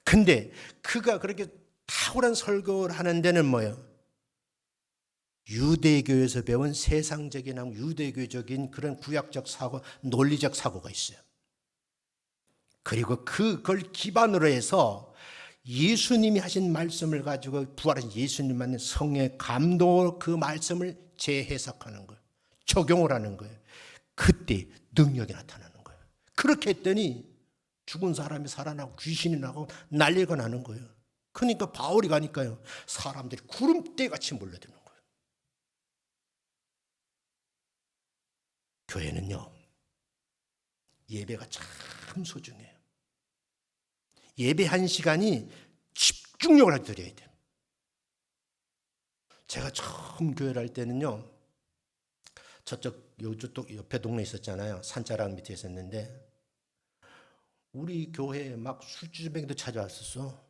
근데 그가 그렇게 탁월한 설교를 하는 데는 뭐예요? 유대교에서 배운 세상적인 유대교적인 그런 구약적 사고, 논리적 사고가 있어요. 그리고 그걸 기반으로 해서 예수님이 하신 말씀을 가지고 부활하신 예수님 만난 성령의 감동으로 그 말씀을 재해석하는 거예요. 적용을 하는 거예요. 그때 능력이 나타나는 거예요. 그렇게 했더니 죽은 사람이 살아나고 귀신이 나고 난리가 나는 거예요. 그러니까 바울이 가니까요, 사람들이 구름대같이 몰려드는 거예요. 교회는요, 예배가 참 소중해요. 예배 한 시간이 집중력을 드려야 돼요. 제가 처음 교회를 할 때는요, 저쪽 옆에 동네 있었잖아요. 산자락 밑에 있었는데 우리 교회에 막 술주정뱅이도 찾아왔었어.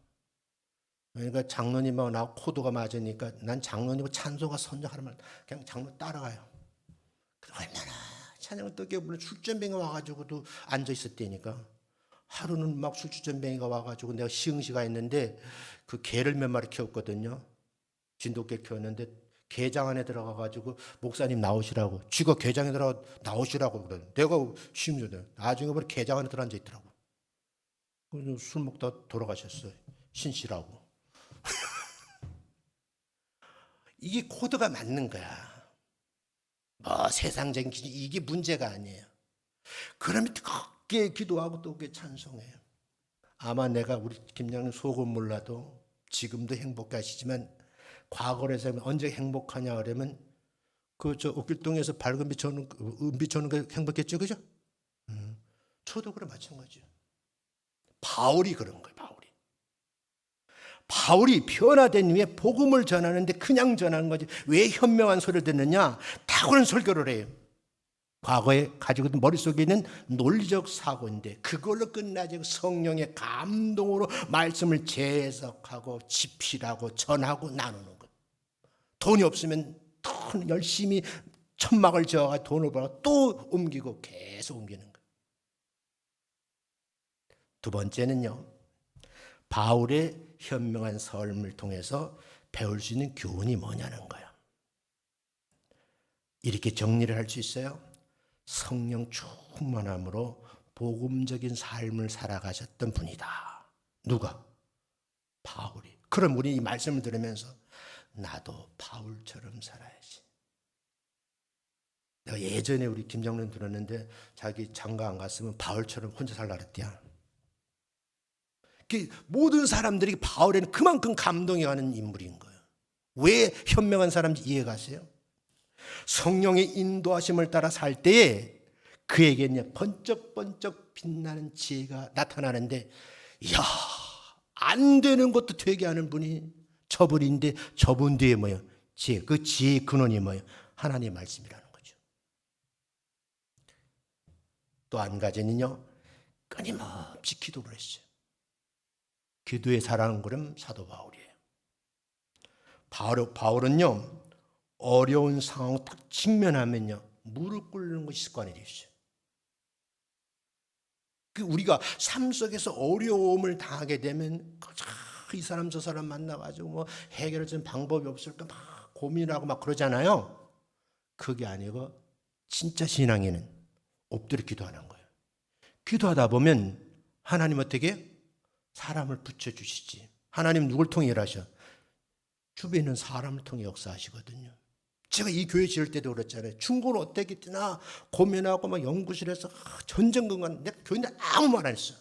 그러니까 장로님하고 나 코드가 맞으니까 난 장로님하고 찬송가 선정하는 말 그냥 장로 따라가요. 얼마나 찬양을 뜨게 물론 술주정뱅이가 와가지고도 앉아 있었다니까. 하루는 막 술주정뱅이가 와가지고 내가 시흥시가 있는데 그 개를 몇 마리 키웠거든요. 진돗개 키웠는데 게장 안에 들어가가지고 목사님 나오시라고, 쥐가 게장에 들어가 나오시라고 그래. 내가 시흥시대 나중에 보니 게장 안에 들어앉아 있더라고. 술 먹다 돌아가셨어요. 신씨라고. 이게 코드가 맞는 거야. 뭐 세상적인 기준 이게 문제가 아니에요. 그러면 뜨겁게 기도하고 또 찬송해요. 아마 내가 우리 김장님 속은 몰라도 지금도 행복하시지만 과거에서 언제 행복하냐 그러면 그 저 옥길동에서 밝은 비춰오는 비춰오는 거 행복했죠, 그죠? 저도 그래 마찬가지요. 바울이 그런 거예요. 바울이 변화된 후에 복음을 전하는데 그냥 전하는 거지. 왜 현명한 소리를 듣느냐? 탁월한 설교를 해요. 과거에 가지고 있는 머릿속에 있는 논리적 사고인데 그걸로 끝나지 성령의 감동으로 말씀을 재해석하고 집필하고 전하고 나누는 거예요. 돈이 없으면 더 열심히 천막을 지어가 돈을 벌어 또 옮기고 계속 옮기는 거예요. 두 번째는요, 바울의 현명한 삶을 통해서 배울 수 있는 교훈이 뭐냐는 거예요. 이렇게 정리를 할 수 있어요. 성령 충만함으로 복음적인 삶을 살아가셨던 분이다. 누가? 바울이. 그럼 우리 이 말씀을 들으면서 나도 바울처럼 살아야지. 내가 예전에 우리 김장로님 들었는데 자기 장가 안 갔으면 바울처럼 혼자 살라 그랬대요. 모든 사람들이 바울에는 그만큼 감동이 가는 인물인 거예요. 왜 현명한 사람인지 이해가세요? 성령의 인도하심을 따라 살 때에 그에게는 번쩍번쩍 빛나는 지혜가 나타나는데, 이야, 안 되는 것도 되게 하는 분이 저분인데 저분 뒤에 뭐예요? 지혜. 그 지혜의 근원이 뭐예요? 하나님의 말씀이라는 거죠. 또 한 가지는요, 끊임없이 기도를 했어요. 기도의 사랑은 그럼 사도 바울이에요. 바울은요, 어려운 상황 딱 직면하면요, 무릎 꿇는 것이 습관이 되었어요. 우리가 삶 속에서 어려움을 당하게 되면 이 사람 저 사람 만나가지고 뭐 해결할 수 있는 방법이 없을까 막 고민하고 막 그러잖아요. 그게 아니고 진짜 신앙에는 엎드려 기도하는 거예요. 기도하다 보면 하나님 어떻게 사람을 붙여주시지. 하나님 누굴 통해 일하셔? 주변에 있는 사람을 통해 역사하시거든요. 제가 이 교회 지을 때도 그랬잖아요. 중고는 어떻게 뛰나 고민하고 막 연구실에서 전전긍긍. 내가 교회인데 아무 말 안 했어.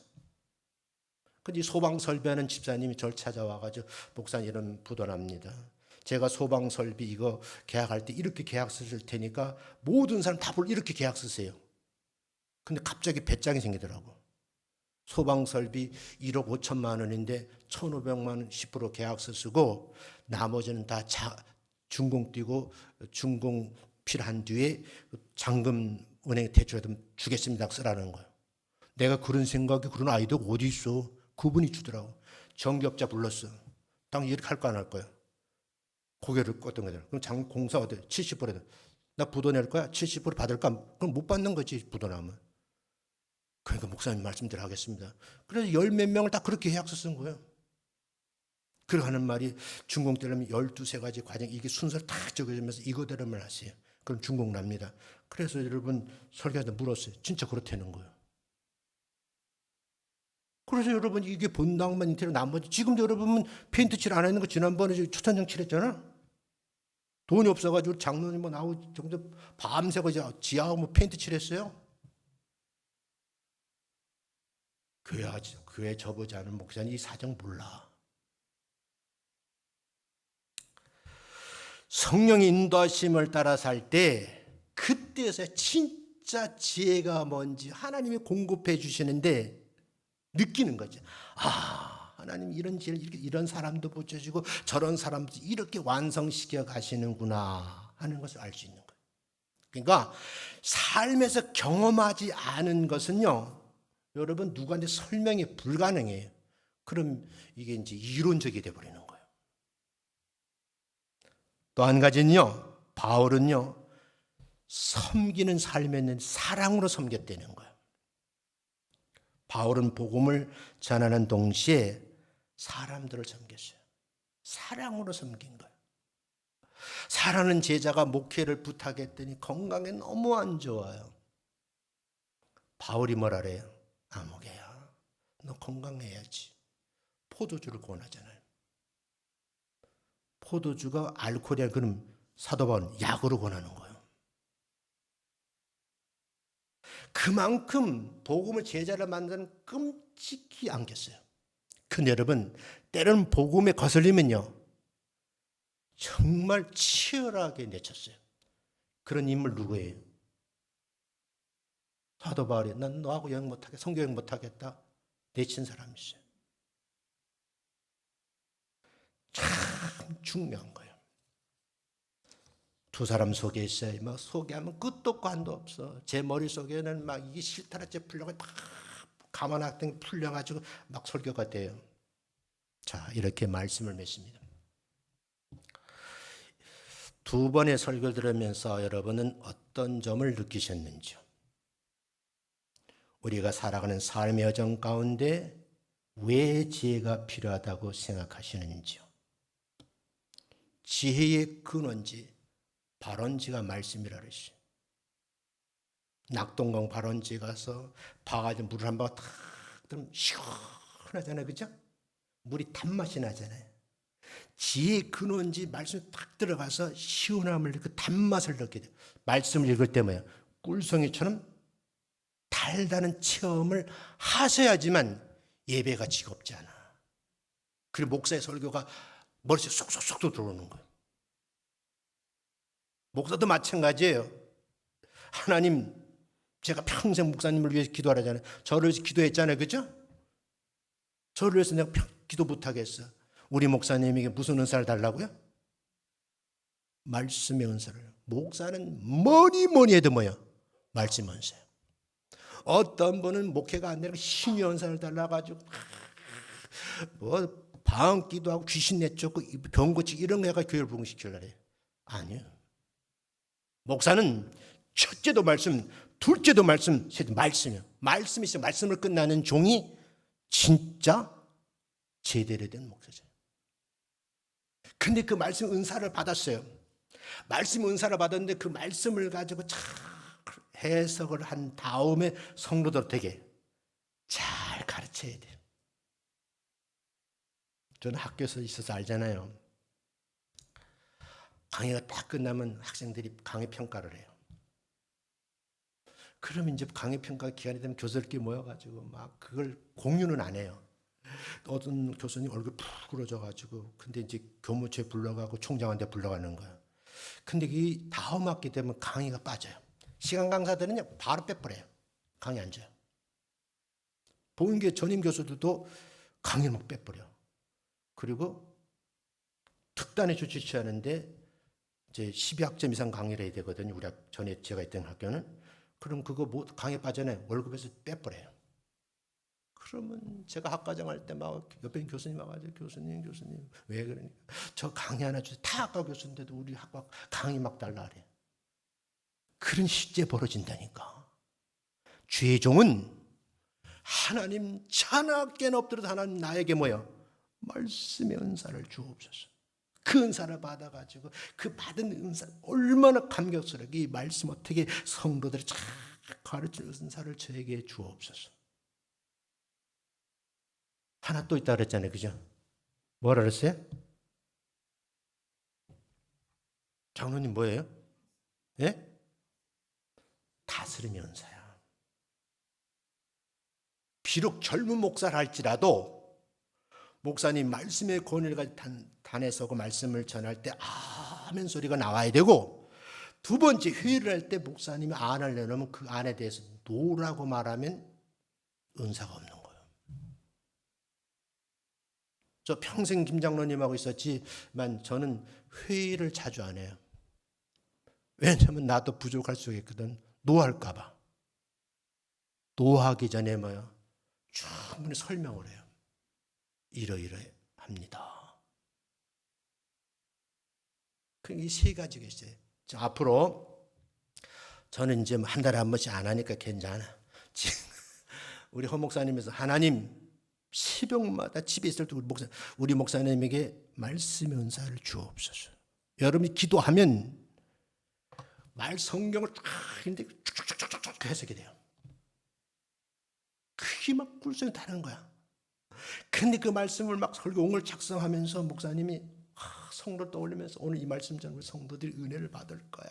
근데 소방 설비하는 집사님이 저를 찾아와가지고 목사님 이런 부도납니다. 제가 소방 설비 이거 계약할 때 이렇게 계약서 쓸 테니까 모든 사람 다 이렇게 계약서 쓰세요. 근데 갑자기 배짱이 생기더라고. 소방 설비 1억 5천만 원인데 1,500만 원 10% 계약서 쓰고 나머지는 다 준공 띄고 준공 필요한 뒤에 잔금 은행에 대출해서 주겠습니다 쓰라는 거예요. 내가 그런 생각이 그런 아이디어가 어디 있어. 그분이 주더라고. 정기업자 불렀어. 당연히 이렇게 할 거 안 할 거야. 고개를 껐던 거잖아. 그럼 공사 어때? 70%다. 나 부도 낼 거야? 70% 받을까? 그럼 못 받는 거지 부도 나면. 그러니까 목사님 말씀대로 하겠습니다. 그래서 열 몇 명을 다 그렇게 계약서 쓴 거예요. 그리고 하는 말이 준공 되려면 12가지 과정 이게 순서를 다 적어주면서 이거대로만 하세요. 그럼 준공 납니다. 그래서 여러분 설교한테 물었어요. 진짜 그렇다는 거예요. 그래서 여러분 이게 본당만 인테리어 나머지 지금도 여러분 페인트 칠 안 했는 거 지난번에 추천장 칠했잖아. 돈이 없어가지고 장로님 뭐 나오고 정도 밤새고 지하하고 뭐 페인트 칠했어요. 교회 접어지 않은 목사님 이 사정 몰라. 성령의 인도하심을 따라 살 때 그때서 진짜 지혜가 뭔지 하나님이 공급해 주시는데 느끼는 거죠. 아, 하나님 이런 지혜를 이런 사람도 붙여주고 저런 사람도 이렇게 완성시켜 가시는구나 하는 것을 알 수 있는 거예요. 그러니까 삶에서 경험하지 않은 것은요, 여러분 누구한테 설명이 불가능해요. 그럼 이게 이제 이론적이 되어버리는 거예요. 또 한 가지는요, 바울은요, 섬기는 삶에는 사랑으로 섬겼다는 거예요. 바울은 복음을 전하는 동시에 사람들을 섬겼어요. 사랑으로 섬긴 거예요. 사랑하는 제자가 목회를 부탁했더니 건강에 너무 안 좋아요. 바울이 뭐라 그래요? 아무개야, 너 건강해야지. 포도주를 권하잖아요. 포도주가 알코올이야. 그럼 사도 바울은 약으로 권하는 거예요. 그만큼 복음을 제자를 만드는 끔찍히 안겼어요. 근데 여러분, 때로는 복음에 거슬리면요, 정말 치열하게 내쳤어요. 그런 인물 누구예요? 사도 바울이 난 너하고 여행 못하겠다, 성교 여행 못하겠다 내친 사람이 있어요. 참 중요한 거예요. 두 사람 속에 있어요. 막 소개하면 끝도 없고 한도 없어. 제 머릿속에는 막 이게 실타래째 풀려가 막 가만히 풀려가지고 막 설교가 돼요. 자, 이렇게 말씀을 맺습니다. 두 번의 설교를 들으면서 여러분은 어떤 점을 느끼셨는지요? 우리가 살아가는 삶의 여정 가운데 왜 지혜가 필요하다고 생각하시는지요? 지혜의 근원지, 발원지가 말씀이라 그랬어요. 낙동강 발원지에 가서 바가지고 물을 한 바가 탁 들으면 시원하잖아요. 그죠? 물이 단맛이 나잖아요. 지혜의 근원지 말씀이 탁 들어가서 시원함을 그 단맛을 느끼게 돼요. 말씀을 읽을 때 뭐예요? 꿀송이처럼 달다는 체험을 하셔야지만 예배가 지겹지 않아. 그리고 목사의 설교가 머릿속에 쏙쏙쏙 들어오는 거예요. 목사도 마찬가지예요. 하나님, 제가 평생 목사님을 위해서 기도하라잖아요. 저를 위해서 기도했잖아요. 그죠? 저를 위해서 내가 기도 못하겠어. 우리 목사님에게 무슨 은사를 달라고요? 말씀의 은사를. 목사는 뭐니 해도 뭐요? 말씀 은사예요. 어떤 분은 목회가 안 되고 신의 은사를 달라가지고 뭐 방언 기도하고 귀신 내쫓고 병 고치고 이런 거 해가 교회를 부흥시키려고 해요. 아니요. 목사는 첫째도 말씀, 둘째도 말씀, 셋째 말씀이요. 말씀이 있어요. 말씀을 끝나는 종이 진짜 제대로 된 목사죠. 근데 그 말씀 은사를 받았어요. 말씀 은사를 받았는데 그 말씀을 가지고 잘 해석을 한 다음에 성도들 되게 잘 가르쳐야 돼요. 저는 학교에서 있어서 알잖아요. 강의가 딱 끝나면 학생들이 강의 평가를 해요. 그럼 이제 강의 평가 기간이 되면 교수들끼리 모여가지고 막 그걸 공유는 안 해요. 어떤 교수님 얼굴 푹 그러져가지고 근데 이제 교무처에 불러가고 총장한테 불러가는 거예요. 근데 이 다음 학기 되면 강의가 빠져요. 시간 강사들은요 바로 빼버려요. 강의 안 줘요. 보은교 전임 교수들도 강의를 막 빼버려. 그리고 특단의 조치 취하는데 이제 12학점 이상 강의를 해야 되거든요. 우리 전에 제가 있던 학교는. 그럼 그거 뭐 강의 빠져나요. 월급에서 빼버려요. 그러면 제가 학과장 할 때 막 옆에 교수님 와가지고 교수님 왜 그러니까 저 강의 하나 주세요. 다 학과 교수인데도 우리 학과 강의 막 달라 그래. 그런 실제 벌어진다니까. 주의 종은 하나님 자나깨나 엎드려서 하나님 나에게 뭐요? 말씀의 은사를 주옵소서. 그 은사를 받아가지고 그 받은 은사 얼마나 감격스럽게 이 말씀 어떻게 성도들이 잘 가르치는 은사를 저에게 주옵소서. 하나 또 있다 그랬잖아요. 그죠? 뭐라 그랬어요? 장로님 뭐예요? 예? 다스림의 은사야. 비록 젊은 목사를 할지라도 목사님 말씀의 권위를 가지고 단에 서고 말씀을 전할 때 아멘 소리가 나와야 되고, 두 번째 회의를 할 때 목사님이 안을 내놓으면 그 안에 대해서 노라고 말하면 은사가 없는 거예요. 저 평생 김 장로님하고 있었지만 저는 회의를 자주 안 해요. 왜냐하면 나도 부족할 수 있거든. 노할까 봐. 노하기 전에 충분히 설명을 해요. 이러이러해 합니다. 이 세 가지가 있어요. 앞으로 저는 이제 한 달에 한 번씩 안 하니까 괜찮아. 우리 허 목사님에서 하나님 새벽마다 집에 있을 때 우리 목사님에게 말씀의 은사를 주옵소서. 여러분이 기도하면 성경을 쫙 했는데 쭉쭉쭉쭉 해석이 돼요. 그게 막 꿀송이 다른 거야. 근데 그 말씀을 막 설교를 작성하면서 목사님이 성도 떠올리면서 오늘 이 말씀 전에 우리 성도들이 은혜를 받을 거야.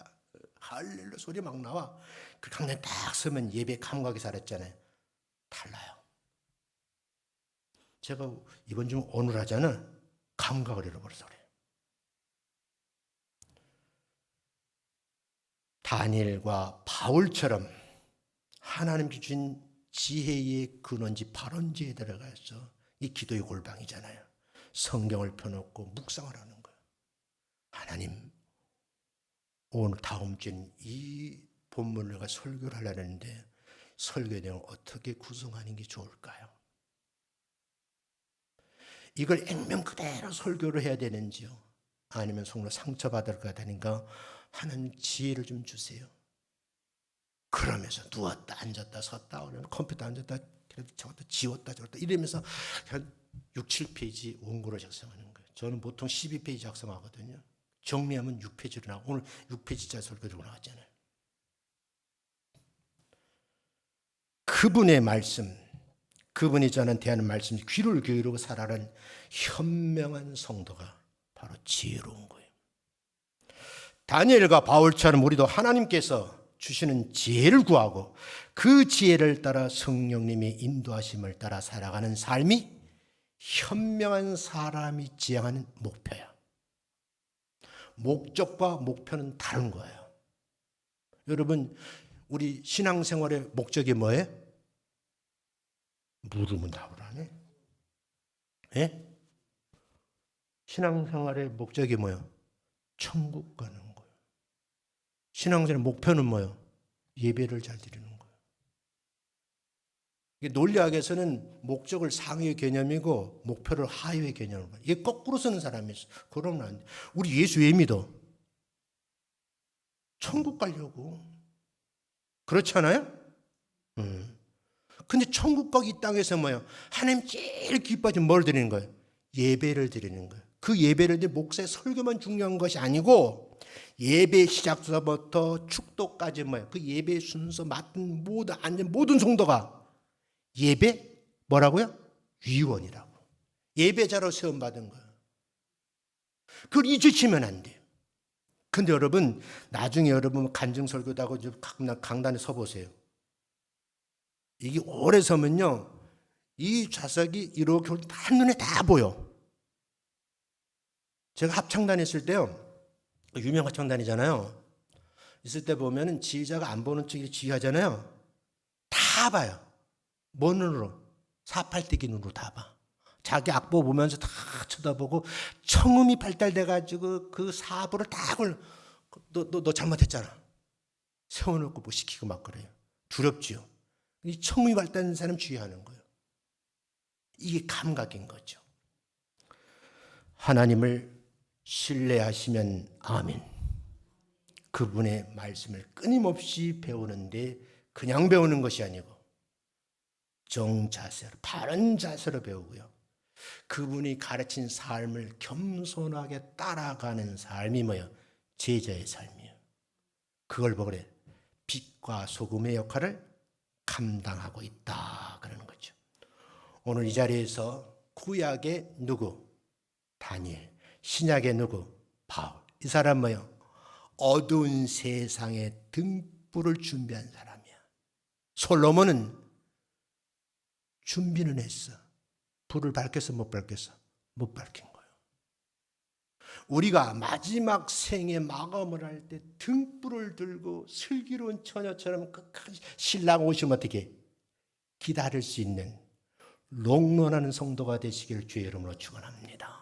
할렐루야 소리 막 나와. 그 강단 딱 서면 예배 감각이 살았잖아요. 달라요. 제가 이번 주 오늘 하자는 감각을 잃어버려서 그래요. 다니엘과 바울처럼 하나님 주신 지혜의 근원지 발원지에 들어가서 이 기도의 골방이잖아요. 성경을 펴놓고 묵상을 하는 거예요. 하나님, 오늘 다음 주는 이 본문을 내가 설교를 하려고 했는데 설교 내용을 어떻게 구성하는 게 좋을까요? 이걸 액면 그대로 설교를 해야 되는지요? 아니면 속으로 상처받을 것 같으니까 하나님 지혜를 좀 주세요. 그러면서 누웠다 앉았다 섰다 컴퓨터 앉았다 저것도 지웠다 저것도 이러면서 한 6, 7페이지 원고를 작성하는 거예요. 저는 보통 12페이지 작성하거든요. 정리하면 6페이지로 나오고 오늘 6페이지짜리 설교로 나왔잖아요. 그분의 말씀, 그분이 저한테 하는 말씀, 귀를 기울이고 살아라는 현명한 성도가 바로 지혜로운 거예요. 다니엘과 바울처럼 우리도 하나님께서 주시는 지혜를 구하고 그 지혜를 따라 성령님의 인도하심을 따라 살아가는 삶이 현명한 사람이 지향하는 목표야. 목적과 목표는 다른 거예요. 여러분, 우리 신앙생활의 목적이 뭐예요? 물으면 답을 하네. 예? 신앙생활의 목적이 뭐예요? 천국 가는 거예요. 신앙생활의 목표는 뭐예요? 예배를 잘 드리는 거예요. 논리학에서는 목적을 상위의 개념이고 목표를 하위의 개념으로 봐요. 이게 거꾸로 쓰는 사람이 있어. 그러면 안 돼. 우리 예수 왜 믿어? 천국 가려고. 그렇지 않아요? 근데 천국 가기 이 땅에서 뭐예요? 하나님 제일 기뻐하시는 뭘 드리는 거예요? 예배를 드리는 거예요. 그 예배를 목사의 설교만 중요한 것이 아니고 예배 시작서부터 축도까지 뭐예요? 그 예배 순서 맡은 모든 성도가 예배 뭐라고요? 위원이라고. 예배자로 세움받은 거예요. 그걸 잊으시면 안 돼요. 근데 여러분 나중에 여러분 간증설교도 하고 강단에 서보세요. 이게 오래 서면요 이 좌석이 이렇게 한눈에 다 보여. 제가 합창단 있을 때요, 유명 합창단이잖아요. 있을 때 보면은 지휘자가 안 보는 쪽이 지휘하잖아요. 다 봐요. 뭔 눈으로? 4팔대기 눈으로 다 봐. 자기 악보 보면서 다 쳐다보고 청음이 발달돼가지고 그 사부를 다 너 잘못했잖아. 세워놓고 뭐 시키고 막 그래요. 두렵지요. 이 청음이 발달된 사람 주의하는 거예요. 이게 감각인 거죠. 하나님을 신뢰하시면 아멘. 그분의 말씀을 끊임없이 배우는데 그냥 배우는 것이 아니고 정자세로, 바른 자세로 배우고요. 그분이 가르친 삶을 겸손하게 따라가는 삶이 뭐예요? 제자의 삶이에요. 그걸 보고 그래. 빛과 소금의 역할을 감당하고 있다 그러는 거죠. 오늘 이 자리에서 구약의 누구? 다니엘. 신약의 누구? 바울. 이 사람 뭐예요? 어두운 세상에 등불을 준비한 사람이야. 솔로몬은 준비는 했어. 불을 밝혔어, 못 밝혔어? 못 밝힌 거예요. 우리가 마지막 생의 마감을 할 때 등불을 들고 슬기로운 처녀처럼 끝까지 신랑 오시면 어떻게 기다릴 수 있는 롱런하는 성도가 되시길 주의 이름으로 축원합니다.